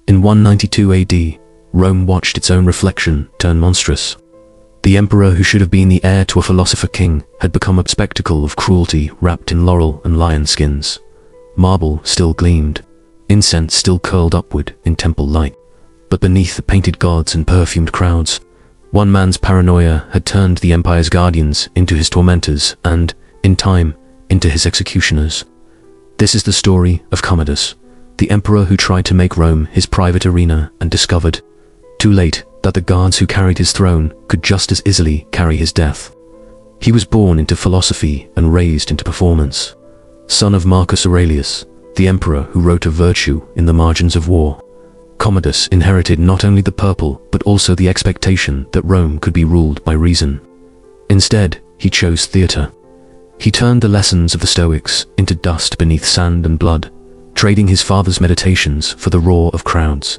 In 192 AD, Rome watched its own reflection turn monstrous. The emperor who should have been the heir to a philosopher king had become a spectacle of cruelty wrapped in laurel and lion skins. Marble still gleamed, incense still curled upward in temple light. But beneath the painted gods and perfumed crowds, one man's paranoia had turned the empire's guardians into his tormentors and, in time, into his executioners. This is the story of Commodus, the emperor who tried to make Rome his private arena and discovered, too late, that the guards who carried his throne could just as easily carry his death. He was born into philosophy and raised into performance. Son of Marcus Aurelius, the emperor who wrote of virtue in the margins of war, Commodus inherited not only the purple but also the expectation that Rome could be ruled by reason. Instead, he chose theatre. He turned the lessons of the Stoics into dust beneath sand and blood, trading his father's meditations for the roar of crowds.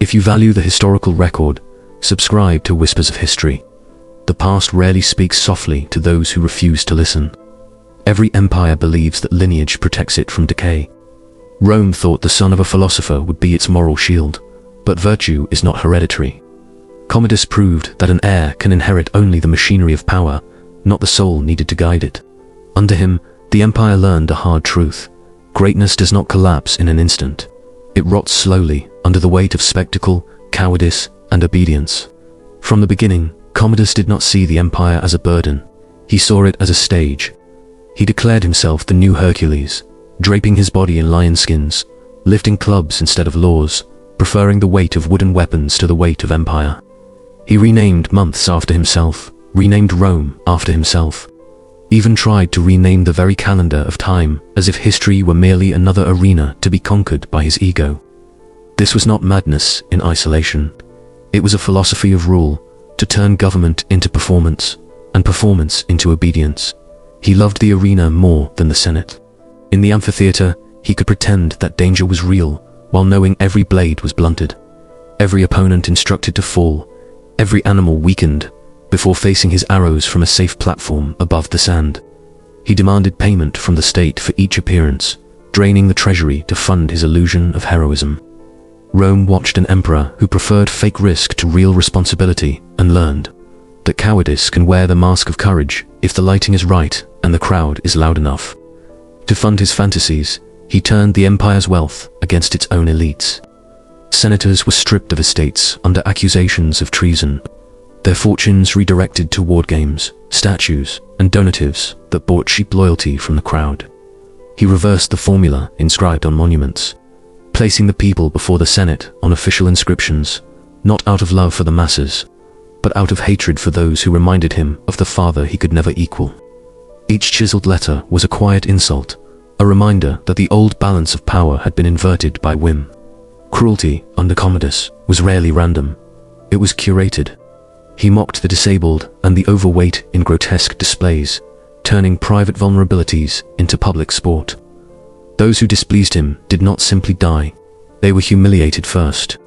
If you value the historical record, subscribe to Whispers of History. The past rarely speaks softly to those who refuse to listen. Every empire believes that lineage protects it from decay. Rome thought the son of a philosopher would be its moral shield, but virtue is not hereditary. Commodus proved that an heir can inherit only the machinery of power, not the soul needed to guide it. Under him, the empire learned a hard truth. Greatness does not collapse in an instant. It rots slowly under the weight of spectacle, cowardice, and obedience. From the beginning, Commodus did not see the empire as a burden. He saw it as a stage. He declared himself the new Hercules, draping his body in lion skins, lifting clubs instead of laws, preferring the weight of wooden weapons to the weight of empire. He renamed months after himself, renamed Rome after himself, even tried to rename the very calendar of time as if history were merely another arena to be conquered by his ego. This was not madness in isolation. It was a philosophy of rule, to turn government into performance, and performance into obedience. He loved the arena more than the Senate. In the amphitheater, he could pretend that danger was real, while knowing every blade was blunted, every opponent instructed to fall, every animal weakened, before facing his arrows from a safe platform above the sand. He demanded payment from the state for each appearance, draining the treasury to fund his illusion of heroism. Rome watched an emperor who preferred fake risk to real responsibility and learned that cowardice can wear the mask of courage if the lighting is right and the crowd is loud enough. To fund his fantasies, he turned the empire's wealth against its own elites. Senators were stripped of estates under accusations of treason, their fortunes redirected toward games, statues, and donatives that bought cheap loyalty from the crowd. He reversed the formula inscribed on monuments, placing the people before the Senate on official inscriptions, not out of love for the masses, but out of hatred for those who reminded him of the father he could never equal. Each chiseled letter was a quiet insult, a reminder that the old balance of power had been inverted by whim. Cruelty under Commodus was rarely random. It was curated. He mocked the disabled and the overweight in grotesque displays, turning private vulnerabilities into public sport. Those who displeased him did not simply die. They were humiliated first.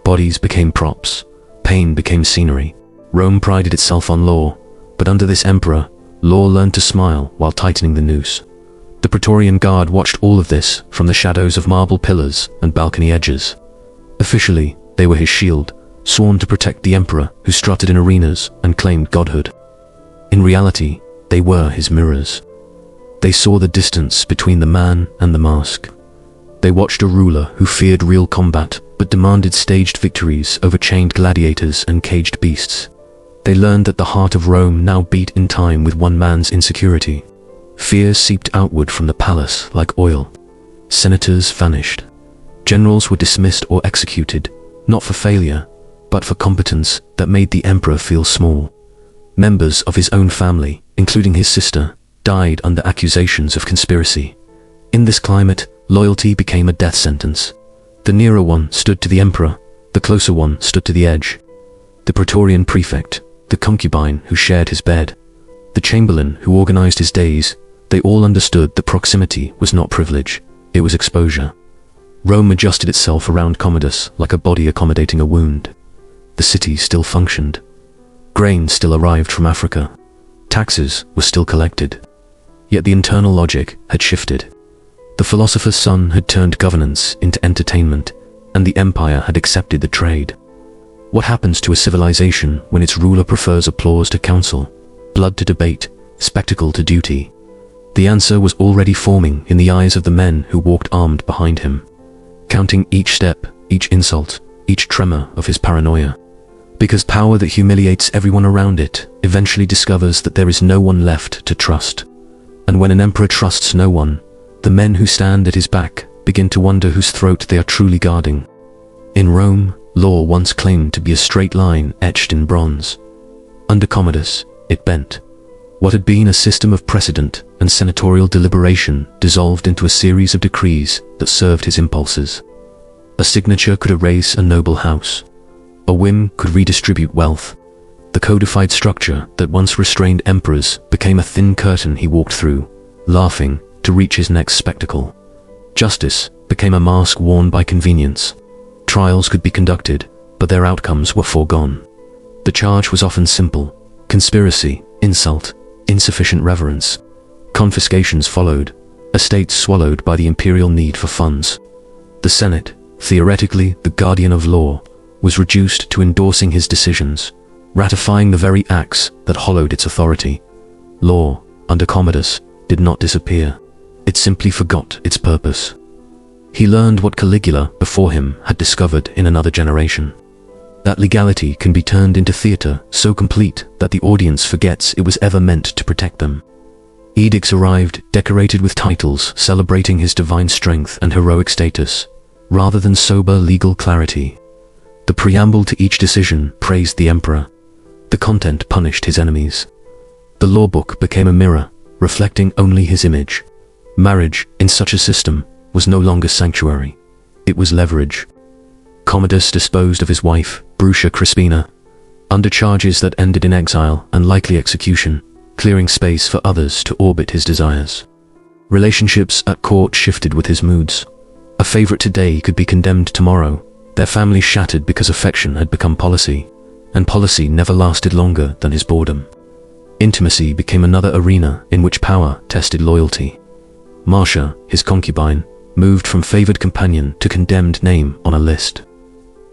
Bodies became props. Pain became scenery. Rome prided itself on law, but under this emperor, law learned to smile while tightening the noose. The Praetorian Guard watched all of this from the shadows of marble pillars and balcony edges. Officially, they were his shield, sworn to protect the emperor who strutted in arenas and claimed godhood. In reality, they were his mirrors. They saw the distance between the man and the mask. They watched a ruler who feared real combat but demanded staged victories over chained gladiators and caged beasts. They learned that the heart of Rome now beat in time with one man's insecurity. Fear seeped outward from the palace like oil. Senators vanished. Generals were dismissed or executed, not for failure, but for competence that made the emperor feel small. Members of his own family, including his sister, died under accusations of conspiracy. In this climate, loyalty became a death sentence. The nearer one stood to the emperor, the closer one stood to the edge. The Praetorian prefect, the concubine who shared his bed, the chamberlain who organized his days, they all understood that proximity was not privilege, it was exposure. Rome adjusted itself around Commodus like a body accommodating a wound. The city still functioned. Grain still arrived from Africa. Taxes were still collected. Yet the internal logic had shifted. The philosopher's son had turned governance into entertainment, and the empire had accepted the trade. What happens to a civilization when its ruler prefers applause to counsel, blood to debate, spectacle to duty? The answer was already forming in the eyes of the men who walked armed behind him, counting each step, each insult, each tremor of his paranoia. Because power that humiliates everyone around it eventually discovers that there is no one left to trust. And when an emperor trusts no one, the men who stand at his back begin to wonder whose throat they are truly guarding. In Rome, law once claimed to be a straight line etched in bronze. Under Commodus, it bent. What had been a system of precedent and senatorial deliberation dissolved into a series of decrees that served his impulses. A signature could erase a noble house. A whim could redistribute wealth. The codified structure that once restrained emperors became a thin curtain he walked through, laughing, to reach his next spectacle. Justice became a mask worn by convenience. Trials could be conducted, but their outcomes were foregone. The charge was often simple: conspiracy, insult, insufficient reverence. Confiscations followed, estates swallowed by the imperial need for funds. The Senate, theoretically the guardian of law, was reduced to endorsing his decisions, ratifying the very acts that hollowed its authority. Law, under Commodus, did not disappear. It simply forgot its purpose. He learned what Caligula before him had discovered in another generation: that legality can be turned into theater so complete that the audience forgets it was ever meant to protect them. Edicts arrived decorated with titles celebrating his divine strength and heroic status, rather than sober legal clarity. The preamble to each decision praised the emperor. The content punished his enemies. The law book became a mirror, reflecting only his image. Marriage, in such a system, was no longer sanctuary. It was leverage. Commodus disposed of his wife, Brucia Crispina, under charges that ended in exile and likely execution, clearing space for others to orbit his desires. Relationships at court shifted with his moods. A favorite today could be condemned tomorrow. Their families shattered because affection had become policy, and policy never lasted longer than his boredom. Intimacy became another arena in which power tested loyalty. Marcia, his concubine, moved from favored companion to condemned name on a list.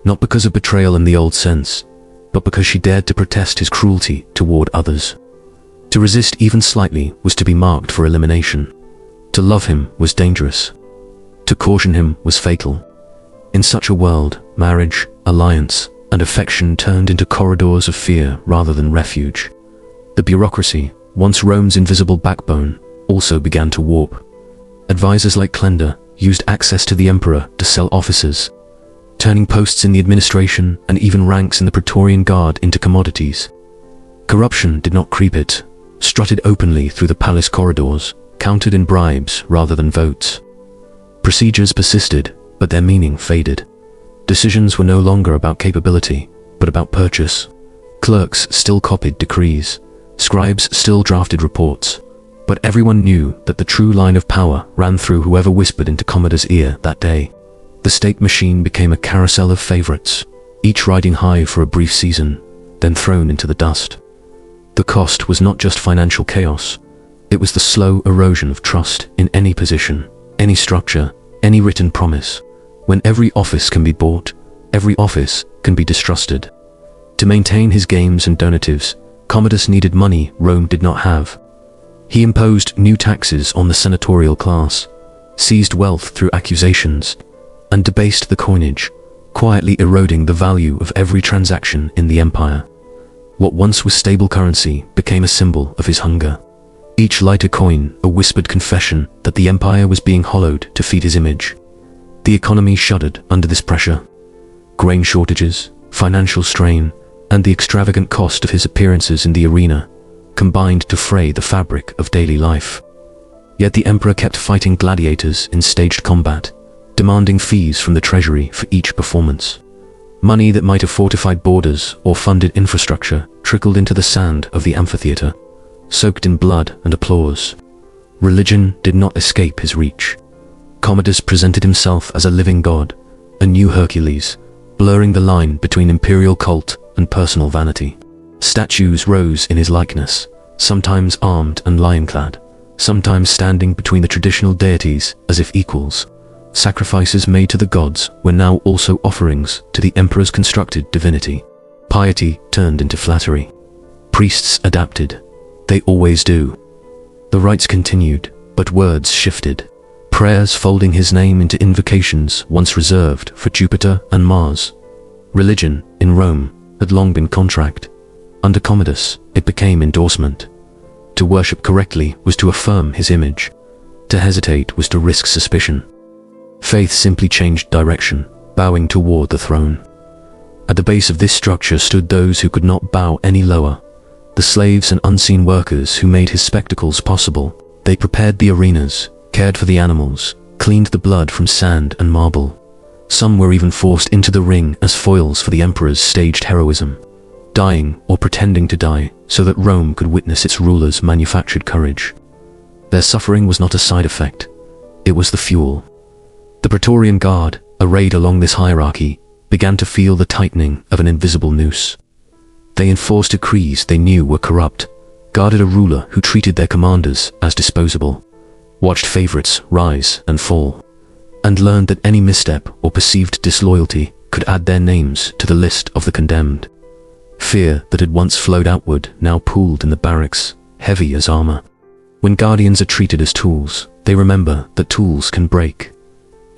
Not because of betrayal in the old sense, but because she dared to protest his cruelty toward others. To resist even slightly was to be marked for elimination. To love him was dangerous. To caution him was fatal. In such a world, marriage, alliance, and affection turned into corridors of fear rather than refuge. The bureaucracy, once Rome's invisible backbone, also began to warp. Advisors like Clender used access to the emperor to sell officers, turning posts in the administration and even ranks in the Praetorian Guard into commodities. Corruption did not creep it, strutted openly through the palace corridors, counted in bribes rather than votes. Procedures persisted, but their meaning faded. Decisions were no longer about capability, but about purchase. Clerks still copied decrees, scribes still drafted reports, but everyone knew that the true line of power ran through whoever whispered into Commodus' ear that day. The state machine became a carousel of favorites, each riding high for a brief season, then thrown into the dust. The cost was not just financial chaos, it was the slow erosion of trust in any position, any structure, any written promise. When every office can be bought, every office can be distrusted. To maintain his games and donatives, Commodus needed money Rome did not have. He imposed new taxes on the senatorial class, seized wealth through accusations, and debased the coinage, quietly eroding the value of every transaction in the empire. What once was stable currency became a symbol of his hunger. Each lighter coin a whispered confession that the empire was being hollowed to feed his image. The economy shuddered under this pressure. Grain shortages, financial strain, and the extravagant cost of his appearances in the arena combined to fray the fabric of daily life. Yet the emperor kept fighting gladiators in staged combat, demanding fees from the treasury for each performance. Money that might have fortified borders or funded infrastructure trickled into the sand of the amphitheater, soaked in blood and applause. Religion did not escape his reach. Commodus presented himself as a living god, a new Hercules, blurring the line between imperial cult and personal vanity. Statues rose in his likeness, sometimes armed and lion-clad, sometimes standing between the traditional deities as if equals. Sacrifices made to the gods were now also offerings to the emperor's constructed divinity. Piety turned into flattery. Priests adapted. They always do. The rites continued, but words shifted. Prayers folding his name into invocations once reserved for Jupiter and Mars. Religion, in Rome, had long been contract. Under Commodus, it became endorsement. To worship correctly was to affirm his image. To hesitate was to risk suspicion. Faith simply changed direction, bowing toward the throne. At the base of this structure stood those who could not bow any lower. The slaves and unseen workers who made his spectacles possible. They prepared the arenas, cared for the animals, cleaned the blood from sand and marble. Some were even forced into the ring as foils for the emperor's staged heroism, dying or pretending to die so that Rome could witness its ruler's manufactured courage. Their suffering was not a side effect, it was the fuel. The Praetorian Guard, arrayed along this hierarchy, began to feel the tightening of an invisible noose. They enforced decrees they knew were corrupt, guarded a ruler who treated their commanders as disposable, watched favorites rise and fall, and learned that any misstep or perceived disloyalty could add their names to the list of the condemned. Fear that had once flowed outward now pooled in the barracks, heavy as armor. When guardians are treated as tools, they remember that tools can break.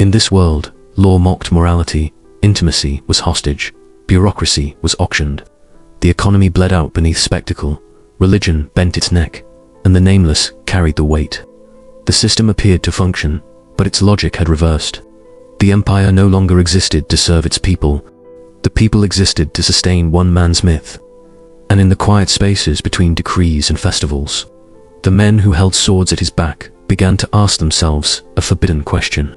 In this world, law mocked morality, intimacy was hostage, bureaucracy was auctioned. The economy bled out beneath spectacle, religion bent its neck, and the nameless carried the weight. The system appeared to function, but its logic had reversed. The empire no longer existed to serve its people. The people existed to sustain one man's myth. And in the quiet spaces between decrees and festivals, the men who held swords at his back began to ask themselves a forbidden question.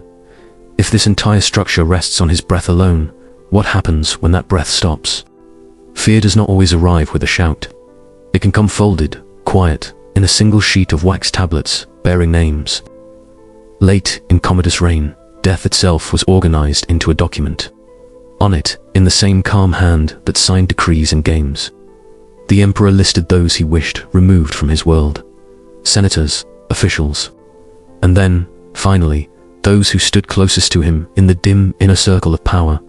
If this entire structure rests on his breath alone, what happens when that breath stops? Fear does not always arrive with a shout. It can come folded, quiet, in a single sheet of wax tablets bearing names. Late in Commodus' reign, death itself was organized into a document. On it, in the same calm hand that signed decrees and games, the emperor listed those he wished removed from his world. Senators, officials, and then, finally, those who stood closest to him in the dim inner circle of power.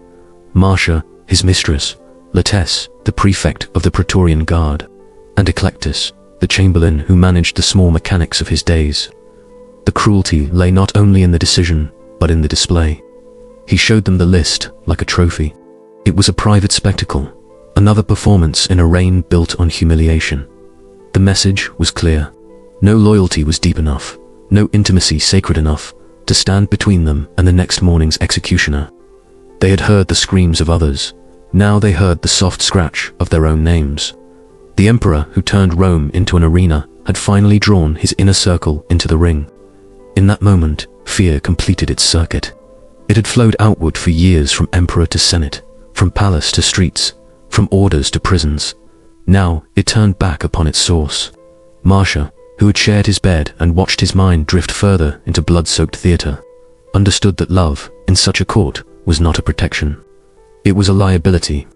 Marcia, his mistress, Latesse, the prefect of the Praetorian Guard, and Eclectus, the chamberlain who managed the small mechanics of his days. The cruelty lay not only in the decision, but in the display. He showed them the list like a trophy. It was a private spectacle, another performance in a reign built on humiliation. The message was clear. No loyalty was deep enough, no intimacy sacred enough to stand between them and the next morning's executioner. They had heard the screams of others. Now they heard the soft scratch of their own names. The emperor who turned Rome into an arena had finally drawn his inner circle into the ring. In that moment, fear completed its circuit. It had flowed outward for years from emperor to senate, from palace to streets, from orders to prisons. Now it turned back upon its source. Marcia, who had shared his bed and watched his mind drift further into blood-soaked theater, understood that love, in such a court, was not a protection. It was a liability.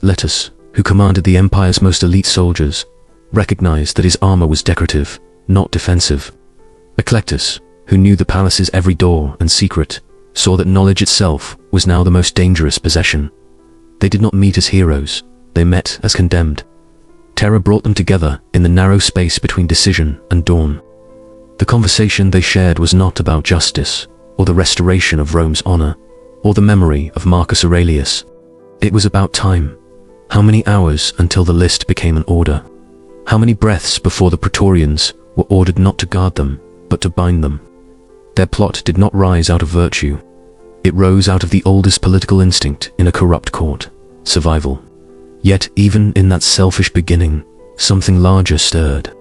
Letus, who commanded the empire's most elite soldiers, recognized that his armor was decorative, not defensive. Eclectus, who knew the palace's every door and secret, saw that knowledge itself was now the most dangerous possession. They did not meet as heroes, they met as condemned. Terror brought them together in the narrow space between decision and dawn. The conversation they shared was not about justice, or the restoration of Rome's honor, or the memory of Marcus Aurelius. It was about time. How many hours until the list became an order? How many breaths before the Praetorians were ordered not to guard them, but to bind them? Their plot did not rise out of virtue. It rose out of the oldest political instinct in a corrupt court: survival. Yet even in that selfish beginning, something larger stirred.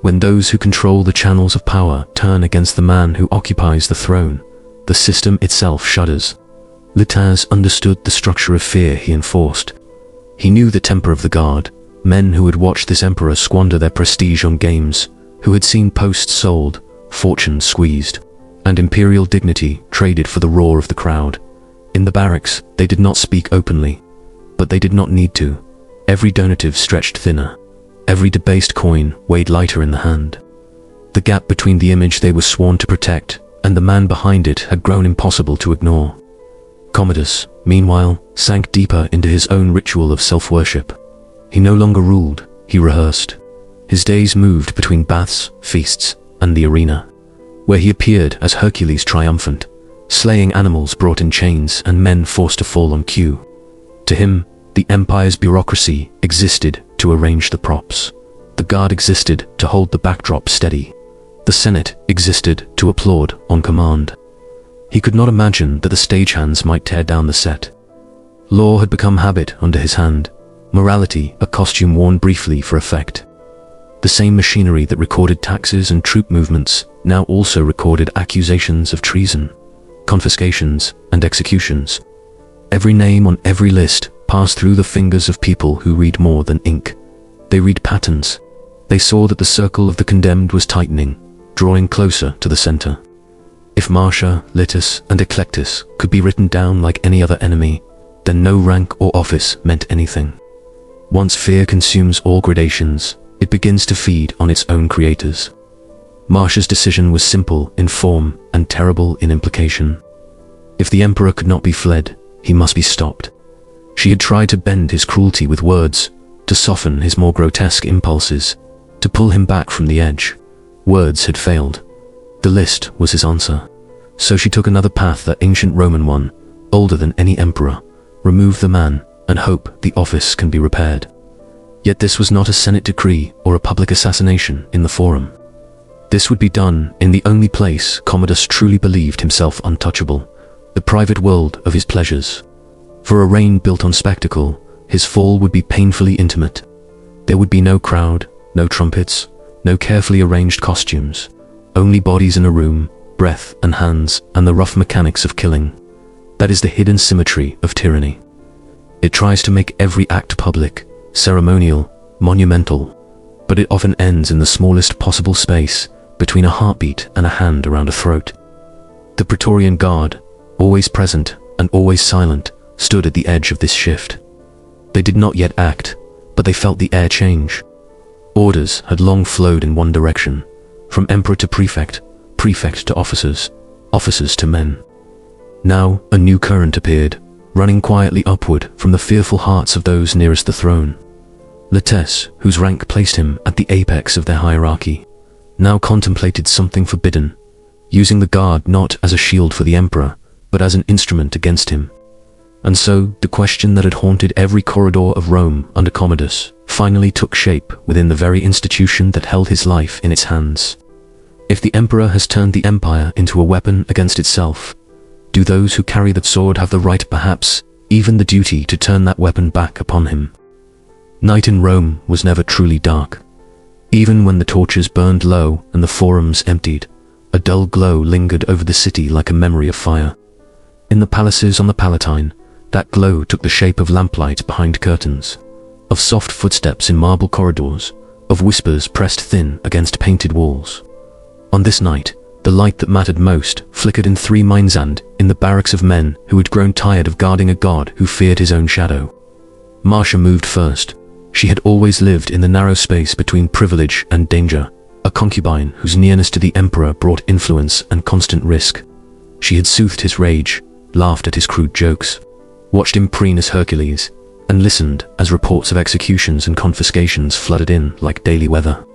When those who control the channels of power turn against the man who occupies the throne, the system itself shudders. Latesse understood the structure of fear he enforced. He knew the temper of the guard, men who had watched this emperor squander their prestige on games, who had seen posts sold, fortunes squeezed, and imperial dignity traded for the roar of the crowd. In the barracks, they did not speak openly, but they did not need to. Every donative stretched thinner. Every debased coin weighed lighter in the hand. The gap between the image they were sworn to protect and the man behind it had grown impossible to ignore. Commodus, meanwhile, sank deeper into his own ritual of self-worship. He no longer ruled, he rehearsed. His days moved between baths, feasts, and the arena, where he appeared as Hercules triumphant, slaying animals brought in chains and men forced to fall on cue. To him, the empire's bureaucracy existed to arrange the props. The guard existed to hold the backdrop steady. The Senate existed to applaud on command. He could not imagine that the stagehands might tear down the set. Law had become habit under his hand, morality a costume worn briefly for effect. The same machinery that recorded taxes and troop movements now also recorded accusations of treason, confiscations, and executions. Every name on every list passed through the fingers of people who read more than ink. They read patterns. They saw that the circle of the condemned was tightening, drawing closer to the center. If Marcia, Litus, and Eclectus could be written down like any other enemy, then no rank or office meant anything. Once fear consumes all gradations, it begins to feed on its own creators. Marcia's decision was simple in form and terrible in implication. If the emperor could not be fled, he must be stopped. She had tried to bend his cruelty with words, to soften his more grotesque impulses, to pull him back from the edge. Words had failed. The list was his answer. So she took another path, that ancient Roman one, older than any emperor. Remove the man, and hope the office can be repaired. Yet this was not a Senate decree or a public assassination in the Forum. This would be done in the only place Commodus truly believed himself untouchable, the private world of his pleasures. For a reign built on spectacle, his fall would be painfully intimate. There would be no crowd, no trumpets, no carefully arranged costumes, only bodies in a room, breath and hands, and the rough mechanics of killing. That is the hidden symmetry of tyranny. It tries to make every act public, ceremonial, monumental, but it often ends in the smallest possible space between a heartbeat and a hand around a throat. The Praetorian Guard, always present and always silent, stood at the edge of this shift. They did not yet act, but they felt the air change. Orders had long flowed in one direction, from emperor to prefect, prefect to officers, officers to men. Now a new current appeared, running quietly upward from the fearful hearts of those nearest the throne. Litus, whose rank placed him at the apex of their hierarchy, now contemplated something forbidden, using the guard not as a shield for the emperor, but as an instrument against him. And so the question that had haunted every corridor of Rome under Commodus finally took shape within the very institution that held his life in its hands. If the emperor has turned the empire into a weapon against itself, do those who carry the sword have the right, perhaps even the duty, to turn that weapon back upon him? Night in Rome was never truly dark. Even when the torches burned low and the forums emptied, a dull glow lingered over the city like a memory of fire. In the palaces on the Palatine, that glow took the shape of lamplight behind curtains, of soft footsteps in marble corridors, of whispers pressed thin against painted walls. On this night, the light that mattered most flickered in 3 Mainzand, in the barracks of men who had grown tired of guarding a god who feared his own shadow. Marcia moved first. She had always lived in the narrow space between privilege and danger, a concubine whose nearness to the emperor brought influence and constant risk. She had soothed his rage, laughed at his crude jokes, watched him preen as Hercules, and listened as reports of executions and confiscations flooded in like daily weather.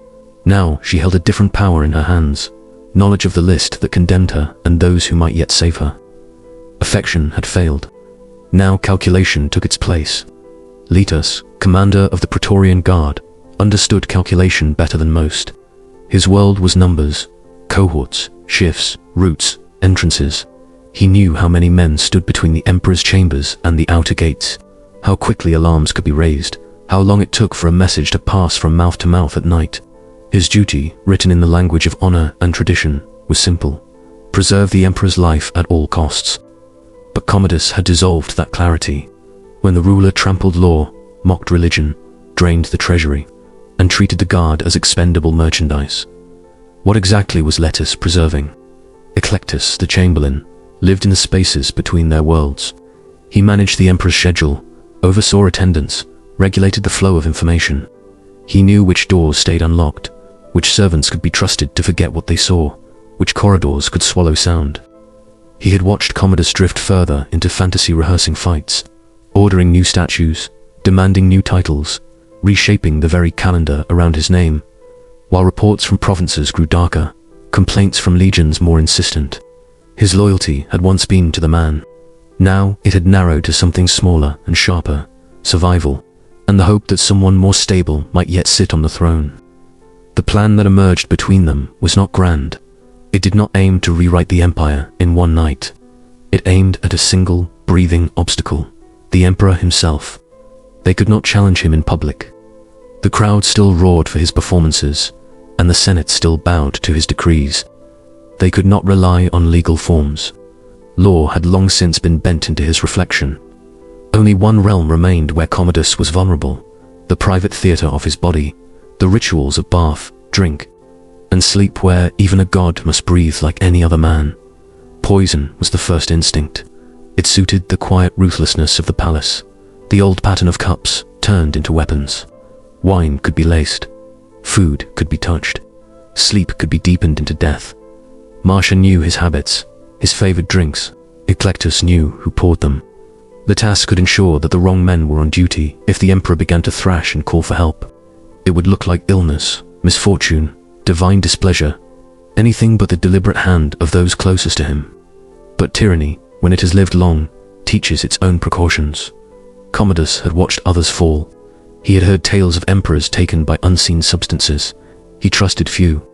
Now she held a different power in her hands, knowledge of the list that condemned her and those who might yet save her. Affection had failed. Now calculation took its place. Litus, commander of the Praetorian Guard, understood calculation better than most. His world was numbers, cohorts, shifts, routes, entrances. He knew how many men stood between the emperor's chambers and the outer gates, how quickly alarms could be raised, how long it took for a message to pass from mouth to mouth at night. His duty, written in the language of honor and tradition, was simple: preserve the emperor's life at all costs. But Commodus had dissolved that clarity. When the ruler trampled law, mocked religion, drained the treasury, and treated the guard as expendable merchandise. What exactly was Litus preserving? Eclectus, the chamberlain, lived in the spaces between their worlds. He managed the emperor's schedule, oversaw attendance, regulated the flow of information. He knew which doors stayed unlocked, which servants could be trusted to forget what they saw, which corridors could swallow sound. He had watched Commodus drift further into fantasy, rehearsing fights, ordering new statues, demanding new titles, reshaping the very calendar around his name, while reports from provinces grew darker, complaints from legions more insistent. His loyalty had once been to the man. Now it had narrowed to something smaller and sharper: survival, and the hope that someone more stable might yet sit on the throne. The plan that emerged between them was not grand. It did not aim to rewrite the empire in one night. It aimed at a single, breathing obstacle: the emperor himself. They could not challenge him in public. The crowd still roared for his performances, and the Senate still bowed to his decrees. They could not rely on legal forms. Law had long since been bent into his reflection. Only one realm remained where Commodus was vulnerable: the private theatre of his body, the rituals of bath, drink, and sleep where even a god must breathe like any other man. Poison was the first instinct. It suited the quiet ruthlessness of the palace. The old pattern of cups turned into weapons. Wine could be laced. Food could be touched. Sleep could be deepened into death. Marcia knew his habits, his favored drinks. Eclectus knew who poured them. The task could ensure that the wrong men were on duty. If the emperor began to thrash and call for help, it would look like illness, misfortune, divine displeasure, anything but the deliberate hand of those closest to him. But tyranny, when it has lived long, teaches its own precautions. Commodus had watched others fall. He had heard tales of emperors taken by unseen substances. He trusted few.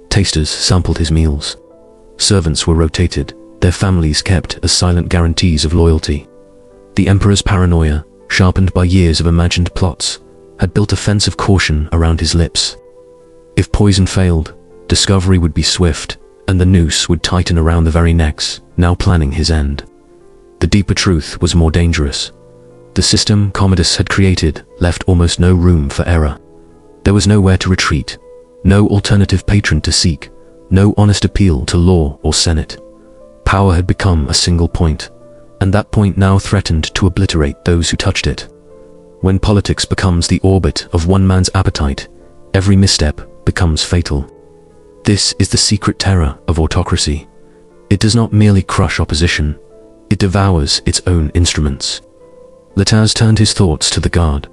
Tasters sampled his meals. Servants were rotated, their families kept as silent guarantees of loyalty. The emperor's paranoia, sharpened by years of imagined plots, had built a fence of caution around his lips. If poison failed, discovery would be swift, and the noose would tighten around the very necks, now planning his end. The deeper truth was more dangerous. The system Commodus had created left almost no room for error. There was nowhere to retreat, no alternative patron to seek, no honest appeal to law or senate. Power had become a single point, and that point now threatened to obliterate those who touched it. When politics becomes the orbit of one man's appetite, every misstep becomes fatal. This is the secret terror of autocracy. It does not merely crush opposition, it devours its own instruments. Letaz turned his thoughts to the guard.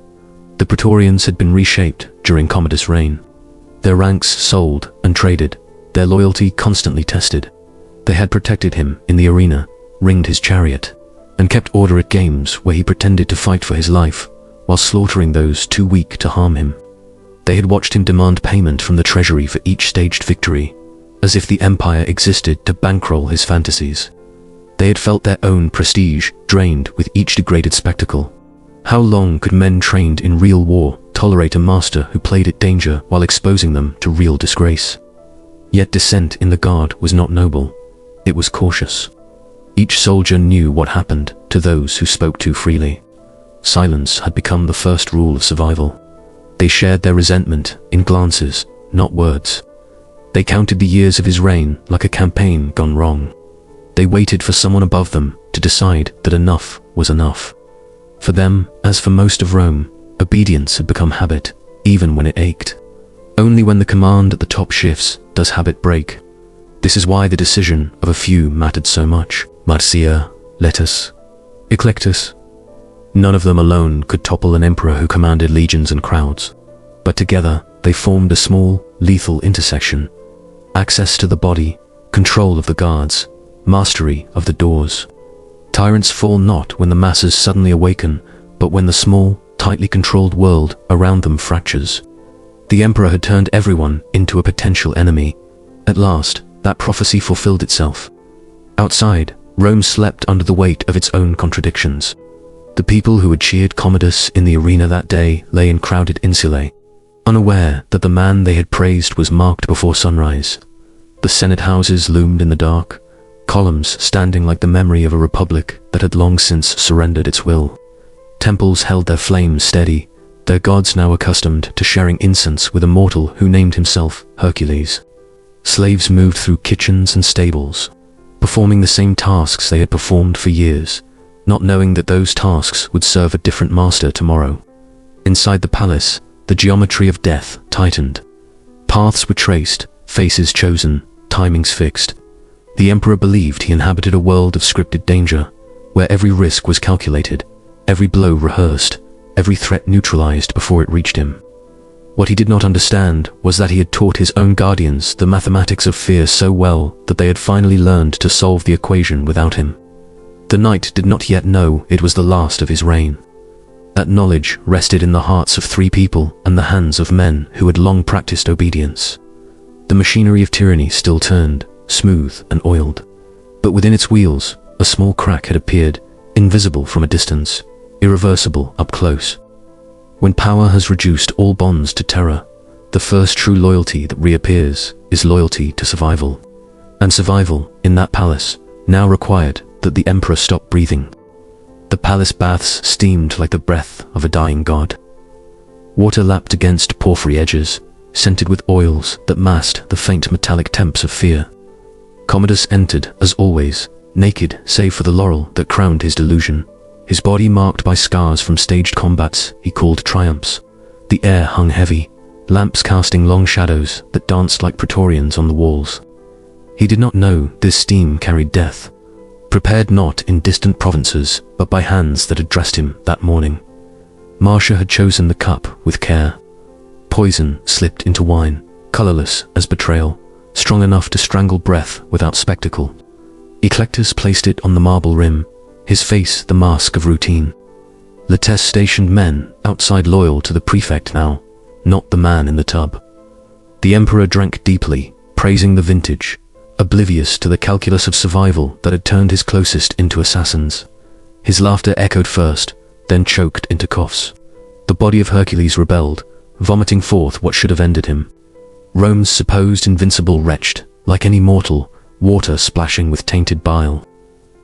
The Praetorians had been reshaped during Commodus' reign. Their ranks sold and traded, their loyalty constantly tested. They had protected him in the arena, ringed his chariot, and kept order at games where he pretended to fight for his life, while slaughtering those too weak to harm him. They had watched him demand payment from the treasury for each staged victory, as if the empire existed to bankroll his fantasies. They had felt their own prestige drained with each degraded spectacle. How long could men trained in real war tolerate a master who played at danger while exposing them to real disgrace? Yet dissent in the guard was not noble. It was cautious. Each soldier knew what happened to those who spoke too freely. Silence had become the first rule of survival. They shared their resentment in glances, not words. They counted the years of his reign like a campaign gone wrong. They waited for someone above them to decide that enough was enough. For them, as for most of Rome, obedience had become habit, even when it ached. Only when the command at the top shifts does habit break. This is why the decision of a few mattered so much. Marcia, Letus, Eclectus. None of them alone could topple an emperor who commanded legions and crowds. But together, they formed a small, lethal intersection. Access to the body, control of the guards, mastery of the doors. Tyrants fall not when the masses suddenly awaken, but when the small, tightly controlled world around them fractures. The emperor had turned everyone into a potential enemy. At last, that prophecy fulfilled itself. Outside, Rome slept under the weight of its own contradictions. The people who had cheered Commodus in the arena that day lay in crowded insulae, unaware that the man they had praised was marked before sunrise. The Senate houses loomed in the dark, columns standing like the memory of a republic that had long since surrendered its will. Temples held their flames steady, their gods now accustomed to sharing incense with a mortal who named himself Hercules. Slaves moved through kitchens and stables, performing the same tasks they had performed for years, not knowing that those tasks would serve a different master tomorrow. Inside the palace, the geometry of death tightened. Paths were traced, faces chosen, timings fixed. The emperor believed he inhabited a world of scripted danger, where every risk was calculated, every blow rehearsed, every threat neutralized before it reached him. What he did not understand was that he had taught his own guardians the mathematics of fear so well that they had finally learned to solve the equation without him. The knight did not yet know it was the last of his reign. That knowledge rested in the hearts of 3 people and the hands of men who had long practiced obedience. The machinery of tyranny still turned, smooth and oiled. But within its wheels, a small crack had appeared, invisible from a distance, irreversible up close. When power has reduced all bonds to terror, the first true loyalty that reappears is loyalty to survival. And survival, in that palace, now required that the emperor stop breathing. The palace baths steamed like the breath of a dying god. Water lapped against porphyry edges, scented with oils that masked the faint metallic temps of fear. Commodus entered, as always, naked save for the laurel that crowned his delusion, his body marked by scars from staged combats he called triumphs. The air hung heavy, lamps casting long shadows that danced like Praetorians on the walls. He did not know this steam carried death, prepared not in distant provinces, but by hands that had dressed him that morning. Marcia had chosen the cup with care. Poison slipped into wine, colorless as betrayal, strong enough to strangle breath without spectacle. Eclectus placed it on the marble rim, his face the mask of routine. Lattes stationed men outside, loyal to the prefect now, not the man in the tub. The emperor drank deeply, praising the vintage, oblivious to the calculus of survival that had turned his closest into assassins. His laughter echoed first, then choked into coughs. The body of Hercules rebelled, vomiting forth what should have ended him. Rome's supposed invincible retched, like any mortal, water splashing with tainted bile.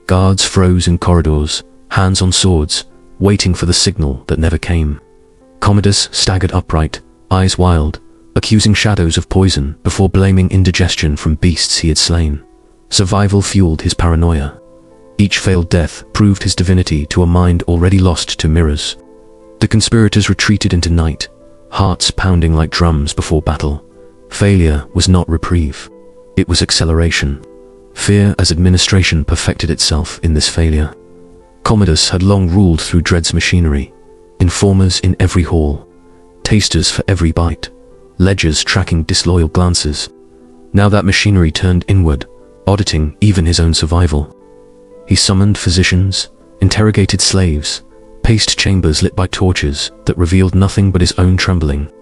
Guards froze in corridors, hands on swords, waiting for the signal that never came. Commodus staggered upright, eyes wild, accusing shadows of poison before blaming indigestion from beasts he had slain. Survival fueled his paranoia. Each failed death proved his divinity to a mind already lost to mirrors. The conspirators retreated into night, hearts pounding like drums before battle. Failure was not reprieve. It was acceleration. Fear as administration perfected itself in this failure. Commodus had long ruled through dread's machinery, informers in every hall, tasters for every bite, ledgers tracking disloyal glances. Now that machinery turned inward, auditing even his own survival. He summoned physicians, interrogated slaves, paced chambers lit by torches that revealed nothing but his own trembling.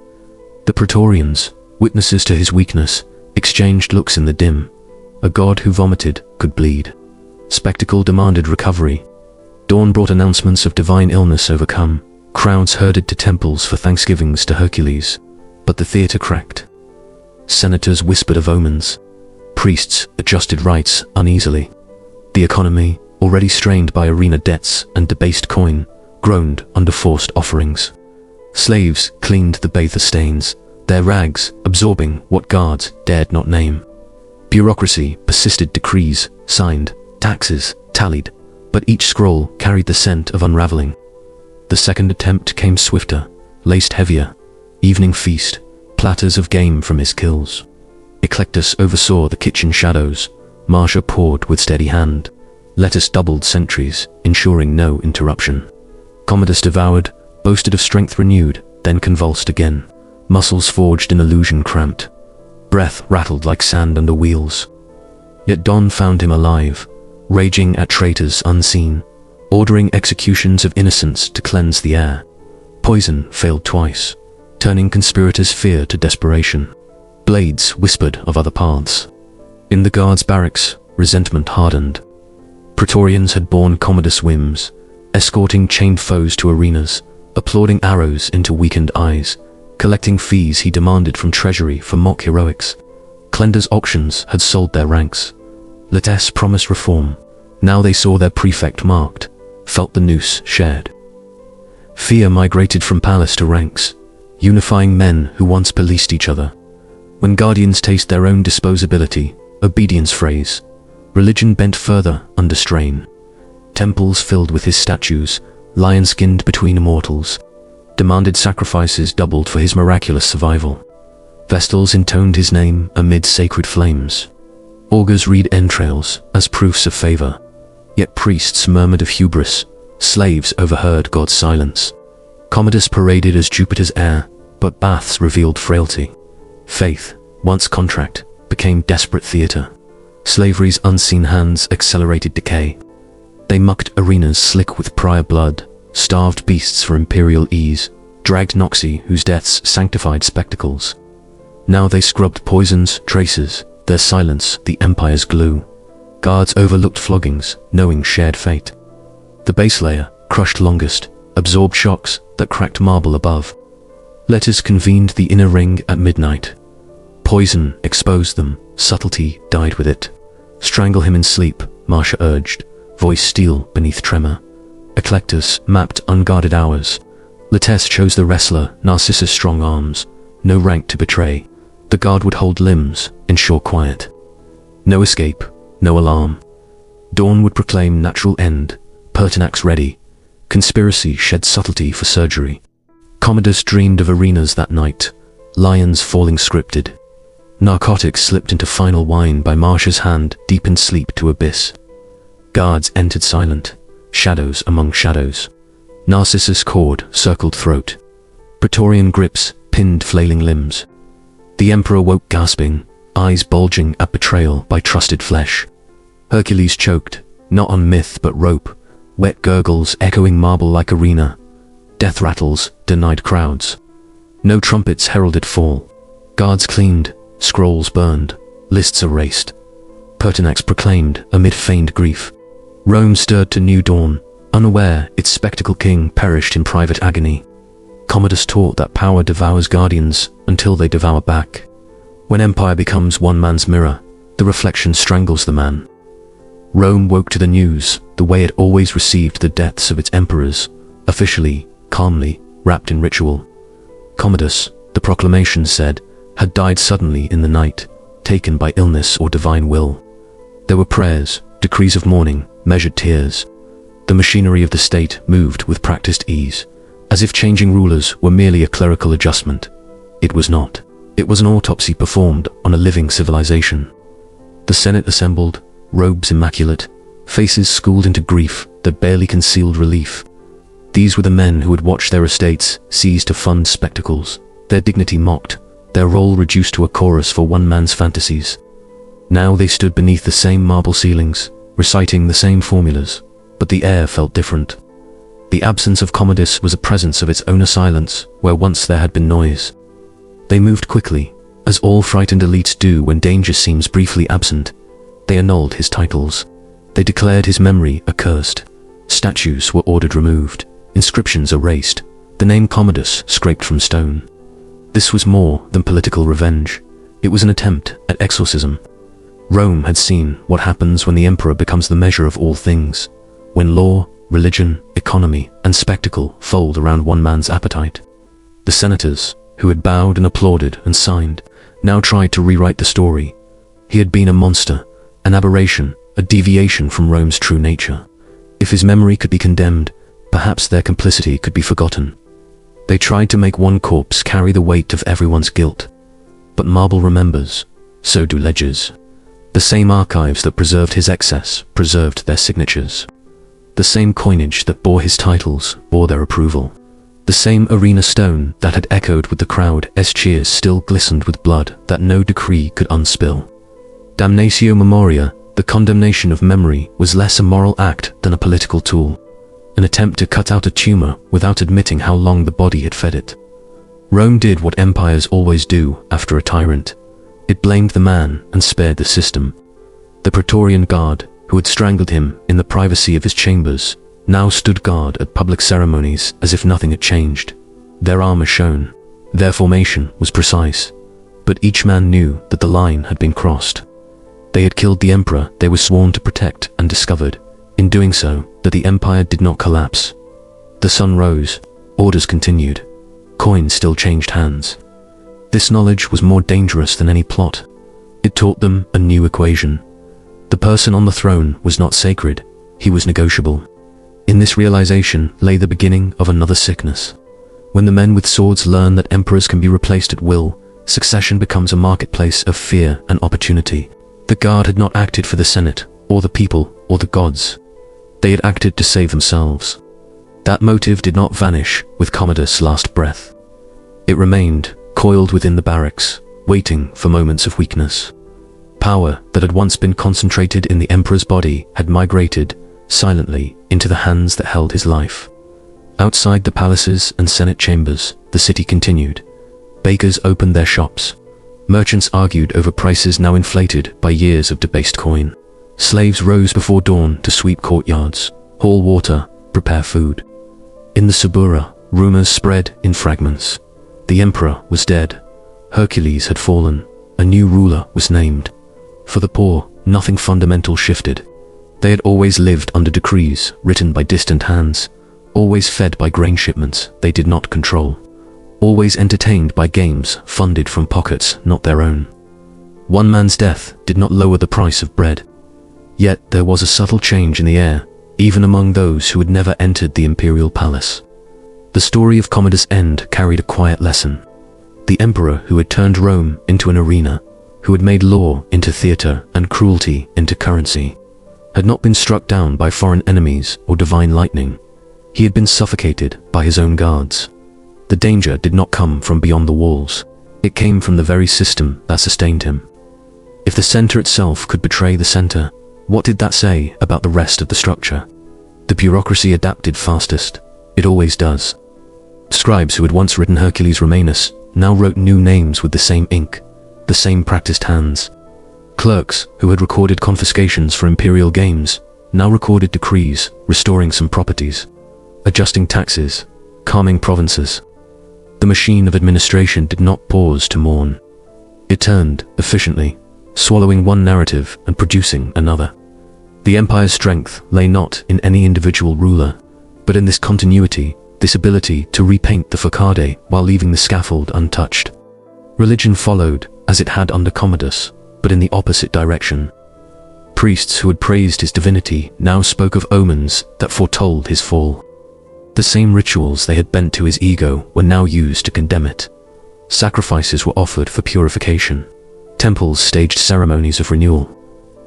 The Praetorians, witnesses to his weakness, exchanged looks in the dim. A god who vomited could bleed. Spectacle demanded recovery. Dawn brought announcements of divine illness overcome. Crowds herded to temples for thanksgivings to Hercules. But the theater cracked. Senators whispered of omens. Priests adjusted rites uneasily. The economy, already strained by arena debts and debased coin, groaned under forced offerings. Slaves cleaned the bather stains, their rags absorbing what guards dared not name. Bureaucracy persisted decrees, signed, taxes tallied, but each scroll carried the scent of unraveling. The second attempt came swifter, laced heavier. Evening feast, platters of game from his kills. Eclectus oversaw the kitchen shadows. Marcia poured with steady hand. Lettuce doubled sentries, ensuring no interruption. Commodus devoured, boasted of strength renewed, then convulsed again. Muscles forged in illusion cramped. Breath rattled like sand under wheels. Yet dawn found him alive, raging at traitors unseen, ordering executions of innocents to cleanse the air. Poison failed twice, turning conspirators' fear to desperation. Blades whispered of other paths. In the guards' barracks, resentment hardened. Praetorians had borne Commodus' whims, escorting chained foes to arenas, applauding arrows into weakened eyes, collecting fees he demanded from treasury for mock heroics. Clender's auctions had sold their ranks. Lattes promised reform. Now they saw their prefect marked, felt the noose shared. Fear migrated from palace to ranks, unifying men who once policed each other. When guardians taste their own disposability, obedience frays. Religion bent further under strain. Temples filled with his statues, lion-skinned between immortals, demanded sacrifices doubled for his miraculous survival. Vestals intoned his name amid sacred flames. Augurs read entrails as proofs of favor, yet priests murmured of hubris, slaves overheard God's silence. Commodus paraded as Jupiter's heir, but baths revealed frailty. Faith, once contract, became desperate theater. Slavery's unseen hands accelerated decay. They mucked arenas slick with prior blood, starved beasts for imperial ease, dragged Noxi whose deaths sanctified spectacles. Now they scrubbed poisons, traces, their silence the empire's glue. Guards overlooked floggings, knowing shared fate. The base layer, crushed longest, absorbed shocks that cracked marble above. Letters convened the inner ring at midnight. Poison exposed them, subtlety died with it. Strangle him in sleep, Marcia urged, voice steel beneath tremor. Eclectus mapped unguarded hours. Lattes chose the wrestler, Narcissus' strong arms. No rank to betray. The guard would hold limbs, ensure quiet. No escape, no alarm. Dawn would proclaim natural end, Pertinax ready. Conspiracy shed subtlety for surgery. Commodus dreamed of arenas that night, lions falling scripted. Narcotics slipped into final wine by Marcia's hand, deepened sleep to abyss. Guards entered silent, shadows among shadows. Narcissus cord circled throat. Praetorian grips pinned flailing limbs. The emperor woke gasping, eyes bulging at betrayal by trusted flesh. Hercules choked, not on myth but rope, wet gurgles echoing marble-like arena. Death rattles denied crowds. No trumpets heralded fall. Guards cleaned, scrolls burned, lists erased. Pertinax proclaimed amid feigned grief. Rome stirred to new dawn, unaware its spectacle king perished in private agony. Commodus taught that power devours guardians until they devour back. When empire becomes one man's mirror, the reflection strangles the man. Rome woke to the news, the way it always received the deaths of its emperors, officially, calmly, wrapped in ritual. Commodus, the proclamation said, had died suddenly in the night, taken by illness or divine will. There were prayers, decrees of mourning, measured tears. The machinery of the state moved with practiced ease, as if changing rulers were merely a clerical adjustment. It was not. It was an autopsy performed on a living civilization. The Senate assembled, robes immaculate, faces schooled into grief that barely concealed relief. These were the men who had watched their estates seized to fund spectacles, their dignity mocked, their role reduced to a chorus for one man's fantasies. Now they stood beneath the same marble ceilings, reciting the same formulas, but the air felt different. The absence of Commodus was a presence of its own silence, where once there had been noise. They moved quickly, as all frightened elites do when danger seems briefly absent. They annulled his titles. They declared his memory accursed. Statues were ordered removed, inscriptions erased, the name Commodus scraped from stone. This was more than political revenge. It was an attempt at exorcism. Rome had seen what happens when the emperor becomes the measure of all things, when law, religion, economy, and spectacle fold around one man's appetite. The senators, who had bowed and applauded and signed, now tried to rewrite the story. He had been a monster, an aberration, a deviation from Rome's true nature. If his memory could be condemned, perhaps their complicity could be forgotten. They tried to make one corpse carry the weight of everyone's guilt. But marble remembers, so do ledgers. The same archives that preserved his excess preserved their signatures. The same coinage that bore his titles bore their approval. The same arena stone that had echoed with the crowd's cheers still glistened with blood that no decree could unspill. Damnatio memoria, the condemnation of memory, was less a moral act than a political tool, an attempt to cut out a tumor without admitting how long the body had fed it. Rome did what empires always do after a tyrant. It blamed the man and spared the system. The Praetorian Guard, who had strangled him in the privacy of his chambers, now stood guard at public ceremonies as if nothing had changed. Their armor shone. Their formation was precise. But each man knew that the line had been crossed. They had killed the emperor they were sworn to protect and discovered, in doing so, that the empire did not collapse. The sun rose. Orders continued. Coins still changed hands. This knowledge was more dangerous than any plot. It taught them a new equation. The person on the throne was not sacred, he was negotiable. In this realization lay the beginning of another sickness. When the men with swords learn that emperors can be replaced at will, succession becomes a marketplace of fear and opportunity. The Guard had not acted for the Senate, or the people, or the gods. They had acted to save themselves. That motive did not vanish with Commodus' last breath. It remained, coiled within the barracks, waiting for moments of weakness. Power that had once been concentrated in the Emperor's body had migrated, silently, into the hands that held his life. Outside the palaces and Senate chambers, the city continued. Bakers opened their shops. Merchants argued over prices now inflated by years of debased coin. Slaves rose before dawn to sweep courtyards, haul water, prepare food. In the Subura, rumors spread in fragments. The emperor was dead. Hercules had fallen. A new ruler was named. For the poor, nothing fundamental shifted. They had always lived under decrees written by distant hands, always fed by grain shipments they did not control, always entertained by games funded from pockets not their own. One man's death did not lower the price of bread. Yet there was a subtle change in the air, even among those who had never entered the imperial palace. The story of Commodus' end carried a quiet lesson. The emperor who had turned Rome into an arena, who had made law into theater and cruelty into currency, had not been struck down by foreign enemies or divine lightning. He had been suffocated by his own guards. The danger did not come from beyond the walls. It came from the very system that sustained him. If the center itself could betray the center, what did that say about the rest of the structure? The bureaucracy adapted fastest. It always does. Scribes who had once written Hercules Romanus now wrote new names with the same ink, the same practiced hands. Clerks who had recorded confiscations for imperial games now recorded decrees restoring some properties, adjusting taxes, calming provinces. The machine of administration did not pause to mourn. It turned efficiently, swallowing one narrative and producing another. The empire's strength lay not in any individual ruler, but in this continuity, this ability to repaint the facade while leaving the scaffold untouched. Religion followed, as it had under Commodus, but in the opposite direction. Priests who had praised his divinity now spoke of omens that foretold his fall. The same rituals they had bent to his ego were now used to condemn it. Sacrifices were offered for purification. Temples staged ceremonies of renewal,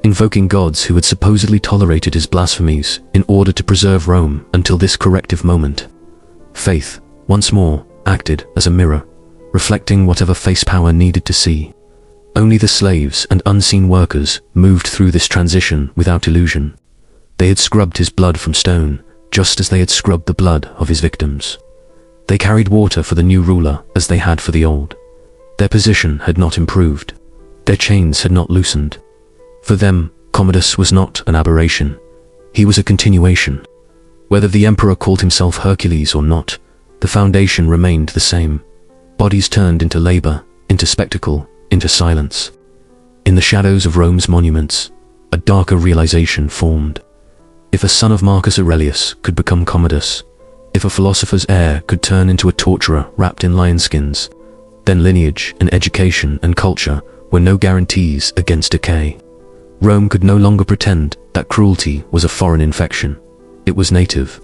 invoking gods who had supposedly tolerated his blasphemies in order to preserve Rome until this corrective moment. Faith, once more, acted as a mirror, reflecting whatever face power needed to see. Only the slaves and unseen workers moved through this transition without illusion. They had scrubbed his blood from stone, just as they had scrubbed the blood of his victims. They carried water for the new ruler as they had for the old. Their position had not improved. Their chains had not loosened. For them, Commodus was not an aberration. He was a continuation. Whether the emperor called himself Hercules or not, the foundation remained the same. Bodies turned into labor, into spectacle, into silence. In the shadows of Rome's monuments, a darker realization formed. If a son of Marcus Aurelius could become Commodus, if a philosopher's heir could turn into a torturer wrapped in lion skins, then lineage and education and culture were no guarantees against decay. Rome could no longer pretend that cruelty was a foreign infection. It was native.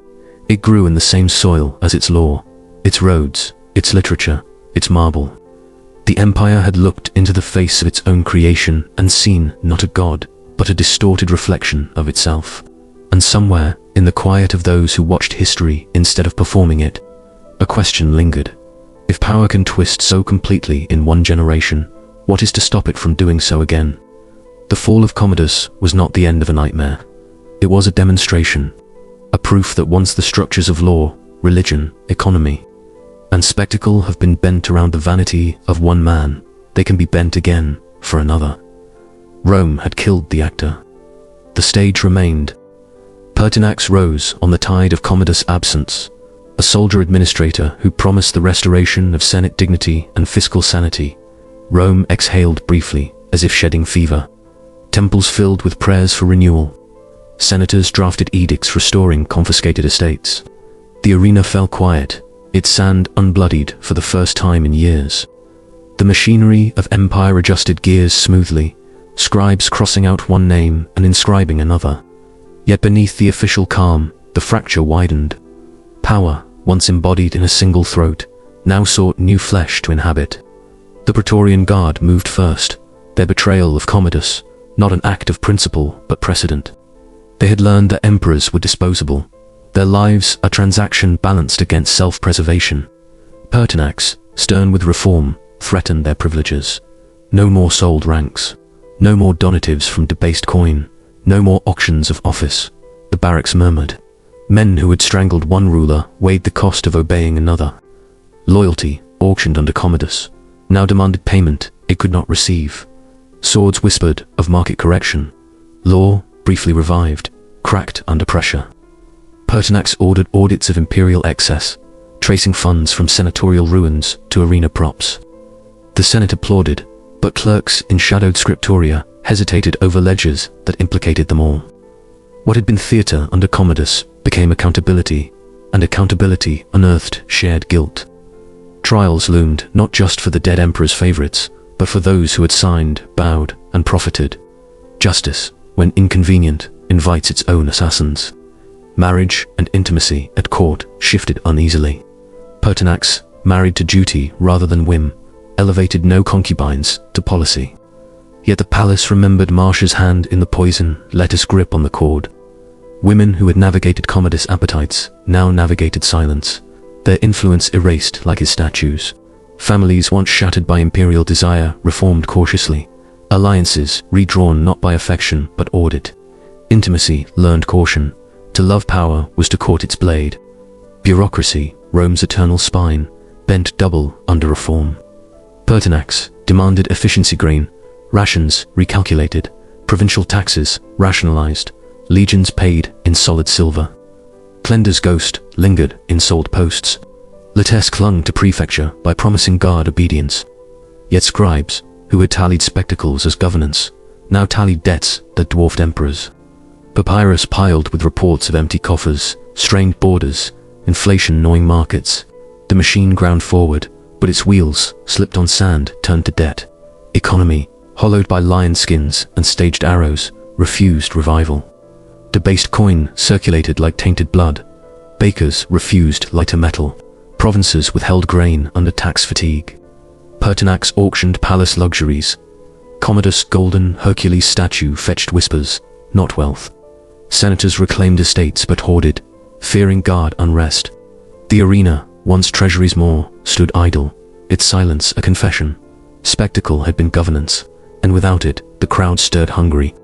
It grew in the same soil as its law, its roads, its literature, its marble. The empire had looked into the face of its own creation and seen not a god, but a distorted reflection of itself. And somewhere, in the quiet of those who watched history instead of performing it, a question lingered. If power can twist so completely in one generation, what is to stop it from doing so again? The fall of Commodus was not the end of a nightmare. It was a demonstration, a proof that once the structures of law, religion, economy, and spectacle have been bent around the vanity of one man, they can be bent again for another. Rome had killed the actor. The stage remained. Pertinax rose on the tide of Commodus' absence, a soldier administrator who promised the restoration of Senate dignity and fiscal sanity. Rome exhaled briefly, as if shedding fever. Temples filled with prayers for renewal. Senators drafted edicts restoring confiscated estates. The arena fell quiet, its sand unbloodied for the first time in years. The machinery of empire adjusted gears smoothly, scribes crossing out one name and inscribing another. Yet beneath the official calm, the fracture widened. Power, once embodied in a single throat, now sought new flesh to inhabit. The Praetorian Guard moved first, their betrayal of Commodus, not an act of principle but precedent. They had learned that emperors were disposable, their lives a transaction balanced against self-preservation. Pertinax, stern with reform, threatened their privileges. No more sold ranks, no more donatives from debased coin, no more auctions of office. The barracks murmured. Men who had strangled one ruler weighed the cost of obeying another. Loyalty, auctioned under Commodus, now demanded payment it could not receive. Swords whispered of market correction. Law, briefly revived, cracked under pressure. Pertinax ordered audits of imperial excess, tracing funds from senatorial ruins to arena props. The Senate applauded, but clerks in shadowed scriptoria hesitated over ledgers that implicated them all. What had been theatre under Commodus became accountability, and accountability unearthed shared guilt. Trials loomed not just for the dead emperor's favorites, but for those who had signed, bowed, and profited. Justice, when inconvenient, invites its own assassins. Marriage and intimacy at court shifted uneasily. Pertinax, married to duty rather than whim, elevated no concubines to policy. Yet the palace remembered Marcia's hand in the poison lettuce grip on the cord. Women who had navigated Commodus' appetites now navigated silence, their influence erased like his statues. Families once shattered by imperial desire reformed cautiously, alliances redrawn not by affection but audit. Intimacy learned caution. To love power was to court its blade. Bureaucracy, Rome's eternal spine, bent double under reform. Pertinax demanded efficiency grain, rations recalculated, provincial taxes rationalized, legions paid in solid silver. Clender's ghost lingered in sold posts. Lattes clung to prefecture by promising guard obedience. Yet scribes, who had tallied spectacles as governance, now tallied debts that dwarfed emperors. Papyrus piled with reports of empty coffers, strained borders, inflation gnawing markets. The machine ground forward, but its wheels, slipped on sand, turned to debt. Economy, hollowed by lion skins and staged arrows, refused revival. Debased coin circulated like tainted blood. Bakers refused lighter metal. Provinces withheld grain under tax fatigue. Pertinax auctioned palace luxuries. Commodus' golden Hercules statue fetched whispers, not wealth. Senators reclaimed estates but hoarded, fearing guard unrest. The arena, once treasuries more, stood idle, its silence a confession. Spectacle had been governance, and without it, the crowd stirred hungry.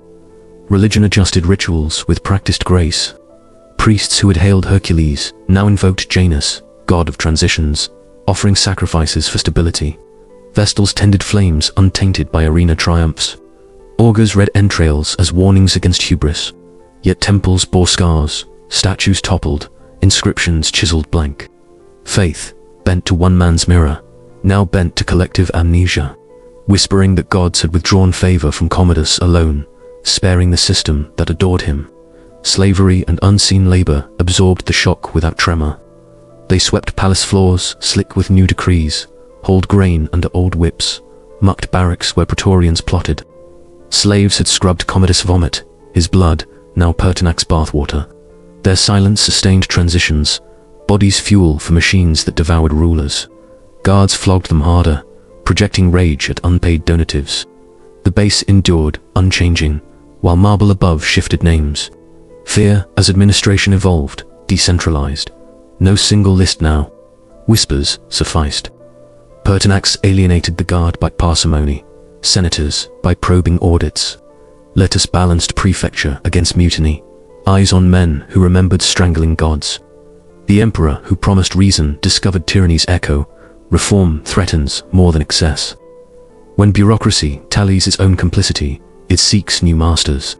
Religion adjusted rituals with practiced grace. Priests who had hailed Hercules now invoked Janus, god of transitions, offering sacrifices for stability. Vestals tended flames untainted by arena triumphs. Augurs read entrails as warnings against hubris. Yet temples bore scars, statues toppled, inscriptions chiseled blank. Faith, bent to one man's mirror, now bent to collective amnesia, whispering that gods had withdrawn favor from Commodus alone, sparing the system that adored him. Slavery and unseen labor absorbed the shock without tremor. They swept palace floors, slick with new decrees, hauled grain under old whips, mucked barracks where praetorians plotted. Slaves had scrubbed Commodus' vomit, his blood, now Pertinax bathwater. Their silence sustained transitions, bodies fuel for machines that devoured rulers. Guards flogged them harder, projecting rage at unpaid donatives. The base endured, unchanging, while marble above shifted names. Fear, as administration evolved, decentralized. No single list now. Whispers sufficed. Pertinax alienated the guard by parsimony, senators by probing audits. Lattes balanced prefecture against mutiny, eyes on men who remembered strangling gods. The emperor who promised reason discovered tyranny's echo. Reform threatens more than excess. When bureaucracy tallies its own complicity, it seeks new masters.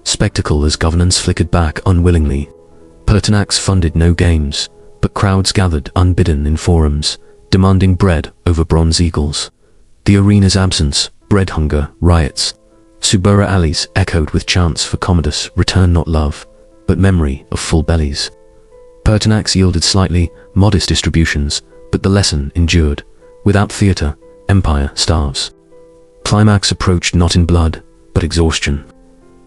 Spectacle as governance flickered back unwillingly. Pertinax funded no games, but crowds gathered unbidden in forums, demanding bread over bronze eagles. The arena's absence bred hunger, riots. Subura alleys echoed with chants for Commodus, return not love, but memory of full bellies. Pertinax yielded slightly, modest distributions, but the lesson endured. Without theatre, empire starves. Climax approached not in blood, but exhaustion.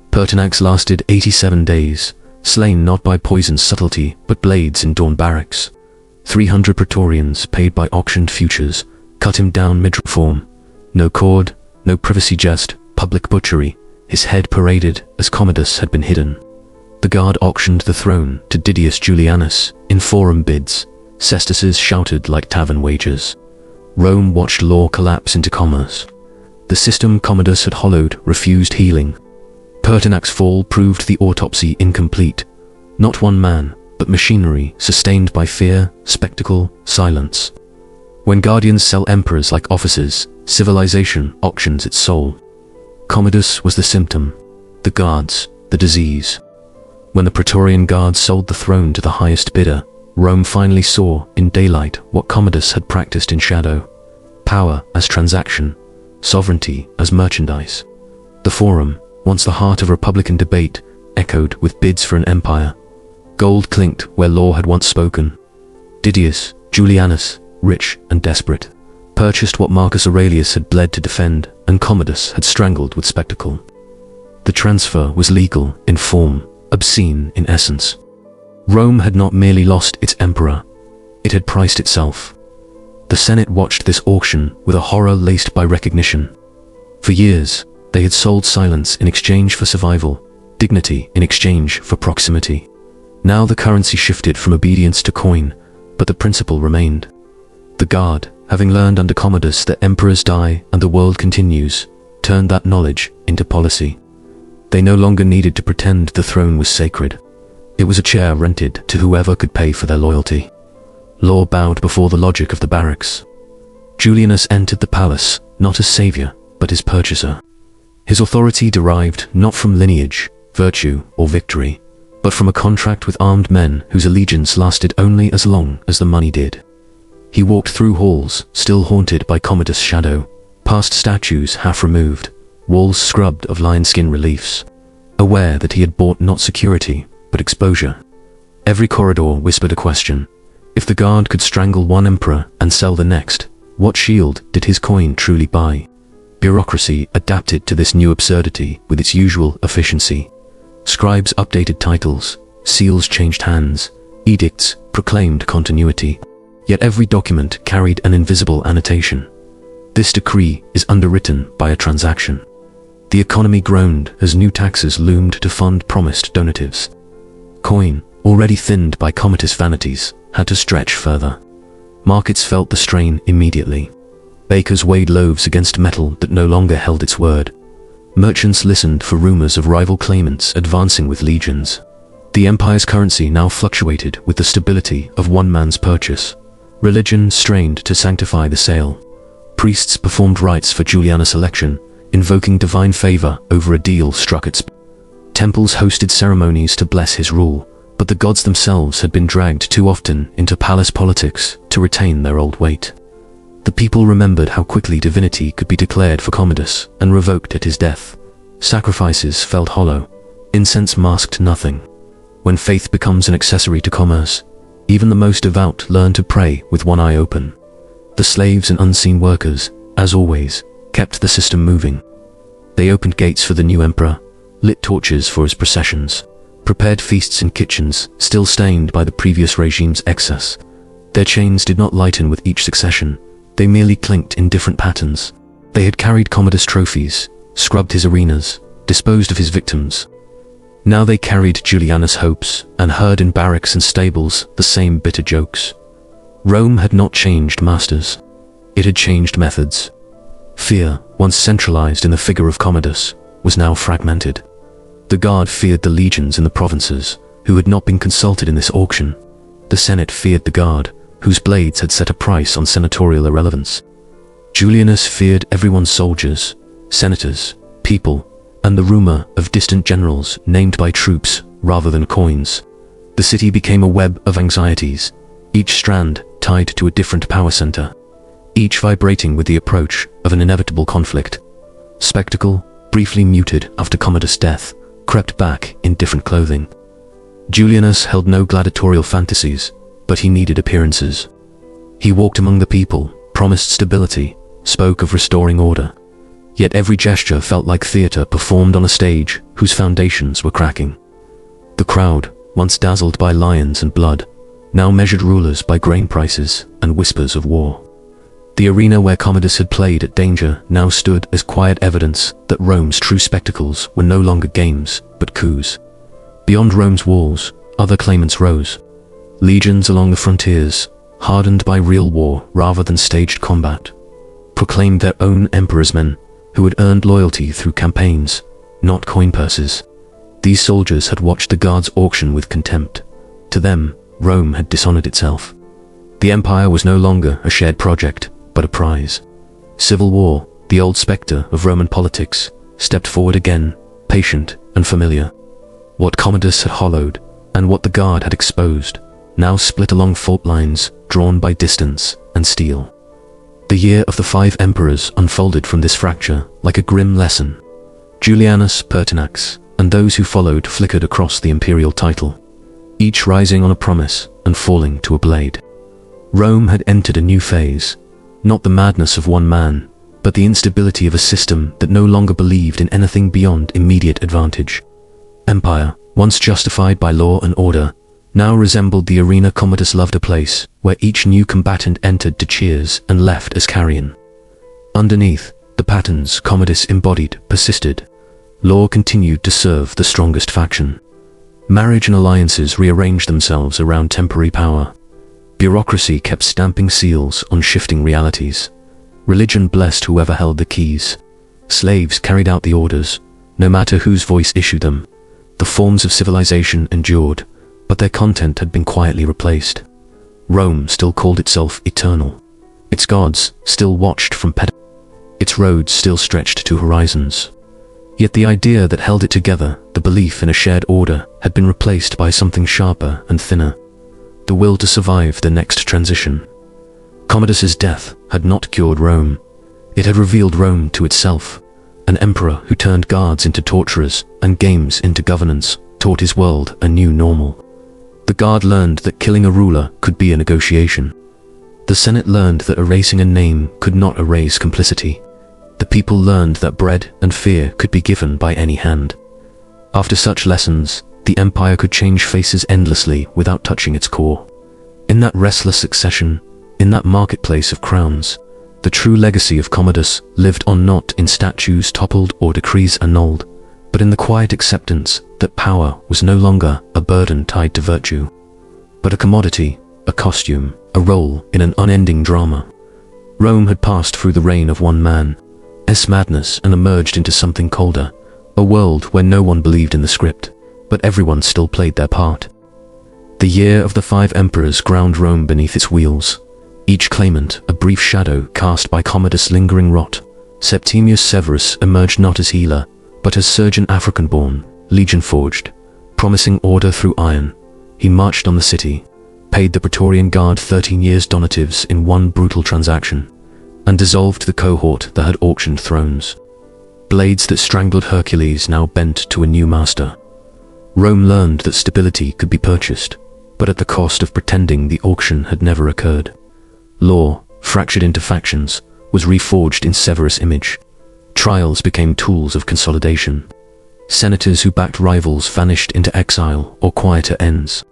Pertinax lasted 87 days, slain not by poison's subtlety, but blades in dawn barracks. 300 praetorians, paid by auctioned futures, cut him down mid-reform. No cord, no privacy jest, public butchery, his head paraded as Commodus had been hidden. The guard auctioned the throne to Didius Julianus in forum bids. Cestices shouted like tavern wagers. Rome watched law collapse into commerce. The system Commodus had hollowed refused healing. Pertinac's fall proved the autopsy incomplete. Not one man, but machinery sustained by fear, spectacle, silence. When guardians sell emperors like officers, civilization auctions its soul. Commodus was the symptom, the guards, the disease. When the Praetorian Guards sold the throne to the highest bidder, Rome finally saw in daylight what Commodus had practiced in shadow. Power as transaction, sovereignty as merchandise. The Forum, once the heart of Republican debate, echoed with bids for an empire. Gold clinked where law had once spoken. Didius Julianus, rich and desperate, purchased what Marcus Aurelius had bled to defend, and Commodus had strangled with spectacle. The transfer was legal in form, obscene in essence. Rome had not merely lost its emperor, it had priced itself. The Senate watched this auction with a horror laced by recognition. For years, they had sold silence in exchange for survival, dignity in exchange for proximity. Now the currency shifted from obedience to coin, but the principle remained. The Guard, having learned under Commodus that emperors die and the world continues, turned that knowledge into policy. They no longer needed to pretend the throne was sacred. It was a chair rented to whoever could pay for their loyalty. Law bowed before the logic of the barracks. Julianus entered the palace, not as savior, but as purchaser. His authority derived not from lineage, virtue, or victory, but from a contract with armed men whose allegiance lasted only as long as the money did. He walked through halls, still haunted by Commodus' shadow, past statues half removed, walls scrubbed of lion-skin reliefs, aware that he had bought not security, but exposure. Every corridor whispered a question. If the Guard could strangle one emperor and sell the next, what shield did his coin truly buy? Bureaucracy adapted to this new absurdity with its usual efficiency. Scribes updated titles, seals changed hands, edicts proclaimed continuity. Yet every document carried an invisible annotation. This decree is underwritten by a transaction. The economy groaned as new taxes loomed to fund promised donatives. Coin, already thinned by Commodus' vanities, had to stretch further. Markets felt the strain immediately. Bakers weighed loaves against metal that no longer held its word. Merchants listened for rumors of rival claimants advancing with legions. The empire's currency now fluctuated with the stability of one man's purchase. Religion strained to sanctify the sale. Priests performed rites for Julianus' election, invoking divine favor over a deal struck at Temples hosted ceremonies to bless his rule, but the gods themselves had been dragged too often into palace politics to retain their old weight. The people remembered how quickly divinity could be declared for Commodus and revoked at his death. Sacrifices felt hollow. Incense masked nothing. When faith becomes an accessory to commerce, even the most devout learn to pray with one eye open. The slaves and unseen workers, as always, kept the system moving. They opened gates for the new emperor, lit torches for his processions, prepared feasts in kitchens still stained by the previous regime's excess. Their chains did not lighten with each succession, they merely clinked in different patterns. They had carried Commodus' trophies, scrubbed his arenas, disposed of his victims. Now they carried Julianus' hopes and heard in barracks and stables the same bitter jokes. Rome had not changed masters. It had changed methods. Fear, once centralized in the figure of Commodus, was now fragmented. The Guard feared the legions in the provinces, who had not been consulted in this auction. The Senate feared the Guard, whose blades had set a price on senatorial irrelevance. Julianus feared everyone's soldiers, senators, people, and the rumor of distant generals named by troops rather than coins. The city became a web of anxieties, each strand tied to a different power center, each vibrating with the approach of an inevitable conflict. Spectacle, briefly muted after Commodus' death, crept back in different clothing. Julianus held no gladiatorial fantasies, but he needed appearances. He walked among the people, promised stability, spoke of restoring order. Yet every gesture felt like theater performed on a stage whose foundations were cracking. The crowd, once dazzled by lions and blood, now measured rulers by grain prices and whispers of war. The arena where Commodus had played at danger now stood as quiet evidence that Rome's true spectacles were no longer games, but coups. Beyond Rome's walls, other claimants rose. Legions along the frontiers, hardened by real war rather than staged combat, proclaimed their own emperor's men, who had earned loyalty through campaigns, not coin purses. These soldiers had watched the guards auction with contempt. To them, Rome had dishonored itself. The empire was no longer a shared project, but a prize. Civil war, the old spectre of Roman politics, stepped forward again, patient and familiar. What Commodus had hollowed, and what the guard had exposed, now split along fault lines drawn by distance and steel. The year of the 5 emperors unfolded from this fracture like a grim lesson. Julianus, Pertinax, and those who followed flickered across the imperial title, each rising on a promise and falling to a blade. Rome had entered a new phase, not the madness of one man, but the instability of a system that no longer believed in anything beyond immediate advantage. Empire, once justified by law and order, now resembled the arena Commodus loved, a place where each new combatant entered to cheers and left as carrion. Underneath, the patterns Commodus embodied persisted. Law continued to serve the strongest faction. Marriage and alliances rearranged themselves around temporary power. Bureaucracy kept stamping seals on shifting realities. Religion blessed whoever held the keys. Slaves carried out the orders, no matter whose voice issued them. The forms of civilization endured, but their content had been quietly replaced. Rome still called itself eternal. Its gods still watched from pedestals. Its roads still stretched to horizons. Yet the idea that held it together, the belief in a shared order, had been replaced by something sharper and thinner. The will to survive the next transition. Commodus's death had not cured Rome. It had revealed Rome to itself. An emperor who turned guards into torturers and games into governance taught his world a new normal. The guard learned that killing a ruler could be a negotiation. The Senate learned that erasing a name could not erase complicity. The people learned that bread and fear could be given by any hand. After such lessons, the empire could change faces endlessly without touching its core. In that restless succession, in that marketplace of crowns, the true legacy of Commodus lived on, not in statues toppled or decrees annulled, but in the quiet acceptance that power was no longer a burden tied to virtue, but a commodity, a costume, a role in an unending drama. Rome had passed through the reign of one man, madness, and emerged into something colder, a world where no one believed in the script, but everyone still played their part. The year of the 5 emperors ground Rome beneath its wheels, each claimant a brief shadow cast by Commodus' lingering rot. Septimius Severus emerged not as healer, but as surgeon African-born, legion-forged, promising order through iron. He marched on the city, paid the Praetorian Guard 13 years' donatives in one brutal transaction, and dissolved the cohort that had auctioned thrones. Blades that strangled Hercules now bent to a new master. Rome learned that stability could be purchased, but at the cost of pretending the auction had never occurred. Law, fractured into factions, was reforged in Severus' image. Trials became tools of consolidation. Senators who backed rivals vanished into exile or quieter ends.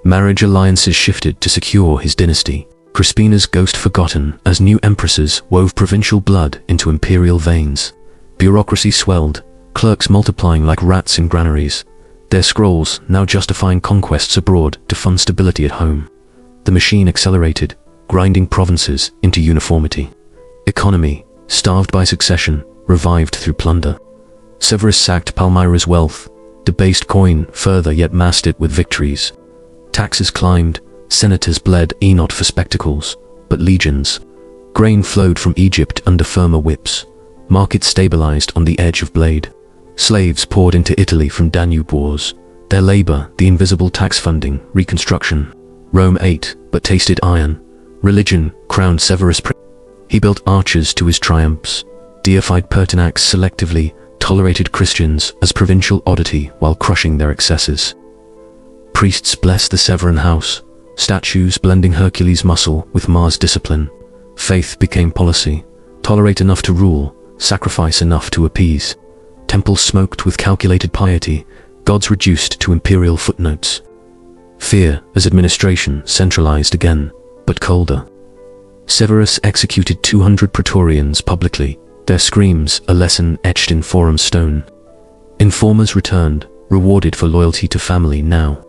Marriage alliances shifted to secure his dynasty. Crispina's ghost forgotten as new empresses wove provincial blood into imperial veins. Bureaucracy swelled, clerks multiplying like rats in granaries, their scrolls now justifying conquests abroad to fund stability at home. The machine accelerated, grinding provinces into uniformity. Economy, starved by succession, revived through plunder. Severus sacked Palmyra's wealth, debased coin further yet masked it with victories. Taxes climbed, senators bled not for spectacles, but legions. Grain flowed from Egypt under firmer whips. Markets stabilized on the edge of blade. Slaves poured into Italy from Danube wars. Their labor, the invisible tax funding, reconstruction. Rome ate, but tasted iron. Religion crowned Severus. He built arches to his triumphs, deified Pertinax selectively, tolerated Christians as provincial oddity while crushing their excesses. Priests blessed the Severan house, statues blending Hercules' muscle with Mars' discipline. Faith became policy, tolerate enough to rule, sacrifice enough to appease. Temples smoked with calculated piety, gods reduced to imperial footnotes. Fear as administration centralized again, but colder. Severus executed 200 Praetorians publicly, their screams a lesson etched in forum stone. Informers returned, rewarded for loyalty to family now.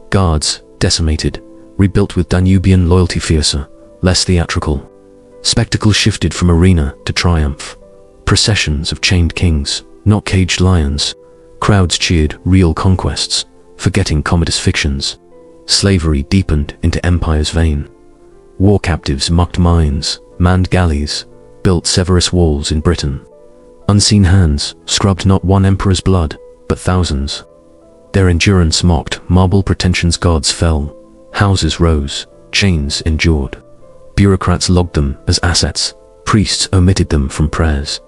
Guards, decimated, rebuilt with Danubian loyalty fiercer, less theatrical. Spectacle shifted from arena to triumph. Processions of chained kings, not caged lions. Crowds cheered real conquests, forgetting Commodus fictions. Slavery deepened into empire's vein. War captives mucked mines, manned galleys, built Severus walls in Britain. Unseen hands scrubbed not one emperor's blood, but thousands. Their endurance mocked marble pretensions. Gods fell, houses rose, chains endured. Bureaucrats logged them as assets, priests omitted them from prayers.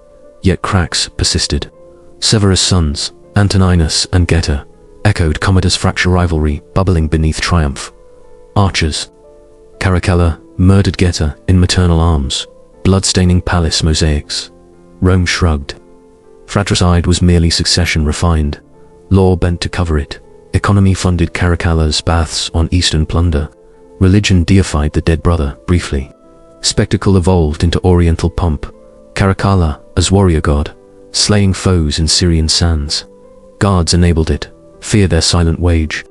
Yet cracks persisted. Severus' sons, Antoninus and Geta, echoed Commodus' fracture rivalry bubbling beneath triumph. Archers. Caracalla murdered Geta in maternal arms, blood-staining palace mosaics. Rome shrugged. Fratricide was merely succession refined. Law bent to cover it. Economy funded Caracalla's baths on eastern plunder. Religion deified the dead brother briefly. Spectacle evolved into oriental pomp. Caracalla as warrior god, slaying foes in Syrian sands. Guards enabled it, fear their silent wage.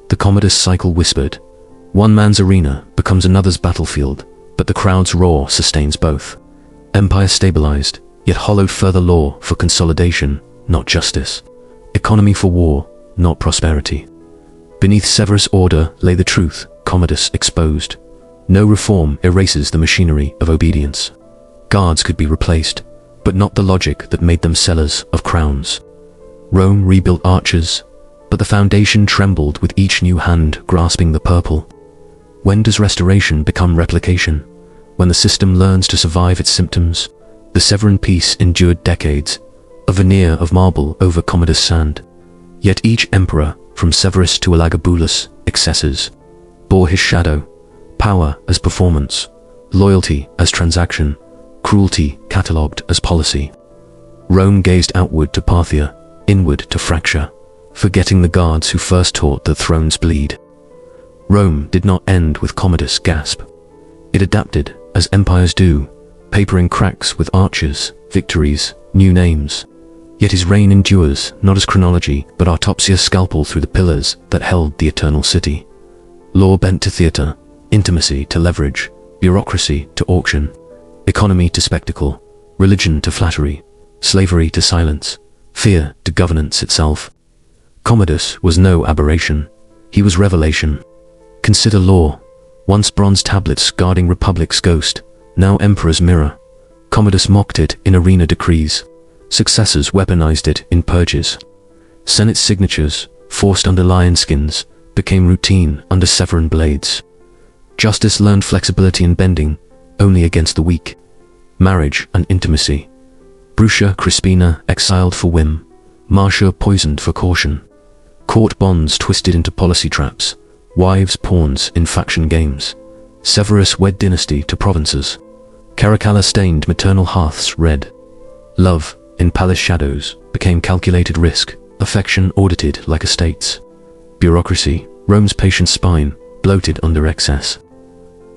The Commodus cycle whispered. One man's arena becomes another's battlefield, but the crowd's roar sustains both. Empire stabilized, yet hollowed further law for consolidation, not justice. Economy for war, not prosperity. Beneath Severus' order lay the truth Commodus exposed. No reform erases the machinery of obedience. Guards could be replaced, but not the logic that made them sellers of crowns. Rome rebuilt archers, but the foundation trembled with each new hand grasping the purple. When does restoration become replication? When the system learns to survive its symptoms? The Severan peace endured decades, a veneer of marble over Commodus' sand. Yet each emperor, from Severus to Elagabalus, excesses, bore his shadow. Power as performance, loyalty as transaction, cruelty catalogued as policy. Rome gazed outward to Parthia, inward to fracture, forgetting the guards who first taught that thrones bleed. Rome did not end with Commodus' gasp. It adapted, as empires do, papering cracks with archers, victories, new names. Yet his reign endures, not as chronology, but autopsia scalpel through the pillars that held the eternal city. Law bent to theatre, intimacy to leverage, bureaucracy to auction, economy to spectacle, religion to flattery, slavery to silence, fear to governance itself. Commodus was no aberration. He was revelation. Consider law. Once bronze tablets guarding republic's ghost, now emperor's mirror. Commodus mocked it in arena decrees. Successors weaponized it in purges. Senate signatures, forced under lion skins, became routine under Severan blades. Justice learned flexibility and bending, only against the weak. Marriage and intimacy. Brucia Crispina exiled for whim. Marcia poisoned for caution. Court bonds twisted into policy traps. Wives pawns in faction games. Severus wed dynasty to provinces. Caracalla stained maternal hearths red. Love, in palace shadows, became calculated risk. Affection audited like estates. Bureaucracy, Rome's patient spine, bloated under excess.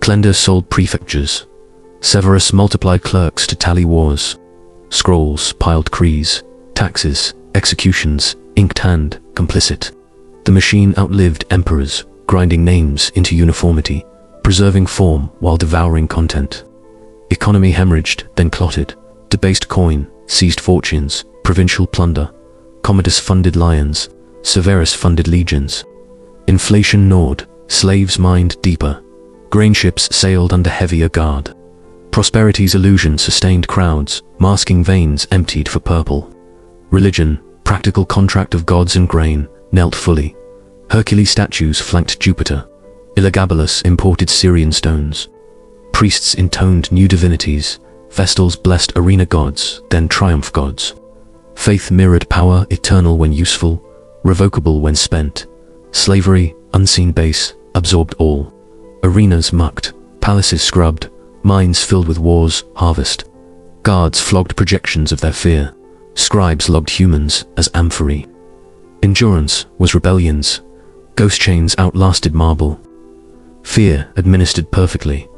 Clender sold prefectures. Severus multiplied clerks to tally wars. Scrolls piled crees, taxes, executions, inked hand, complicit. The machine outlived emperors, grinding names into uniformity, preserving form while devouring content. Economy hemorrhaged, then clotted. Debased coin, seized fortunes, provincial plunder. Commodus funded lions, Severus funded legions. Inflation gnawed, slaves mined deeper. Grain ships sailed under heavier guard. Prosperity's illusion sustained crowds, masking veins emptied for purple. Religion, practical contract of gods and grain, knelt fully. Hercules statues flanked Jupiter. Elagabalus imported Syrian stones. Priests intoned new divinities. Vestals blessed arena gods, then triumph gods. Faith mirrored power, eternal when useful, revocable when spent. Slavery, unseen base, absorbed all. Arenas mucked, palaces scrubbed, mines filled with war's harvest. Guards flogged projections of their fear. Scribes logged humans as amphorae. Endurance was rebellion's. Ghost chains outlasted marble. Fear administered perfectly.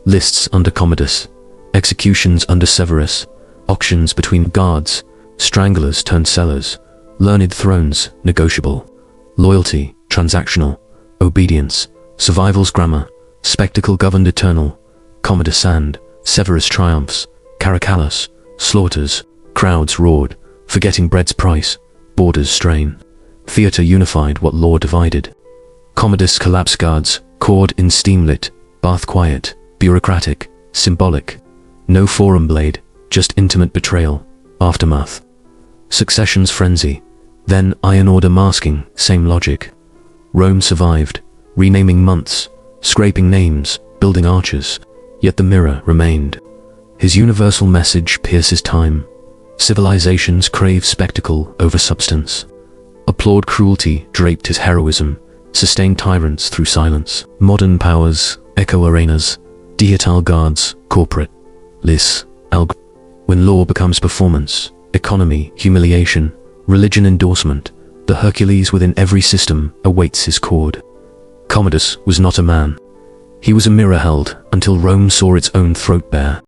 lists under Commodus, executions under Severus, auctions between guards, stranglers turned sellers, learned thrones negotiable, loyalty transactional, obedience, survival's grammar, spectacle governed eternal, Commodus and Severus triumphs, Caracallus, slaughters, crowds roared, forgetting bread's price, borders strain, theatre unified what law divided. Commodus collapse guards, cord in steam-lit, bath quiet, bureaucratic, symbolic, no forum blade, just intimate betrayal, aftermath. Succession's frenzy, then iron order masking, same logic. Rome survived, renaming months, scraping names, building arches, yet the mirror remained. His universal message pierces time. Civilizations crave spectacle over substance. Applaud cruelty draped his heroism, sustained tyrants through silence. Modern powers, echo arenas, digital guards, corporate, lis, alg. When law becomes performance, economy, humiliation, religion endorsement, the Hercules within every system awaits his cord. Commodus was not a man. He was a mirror held until Rome saw its own throat bare.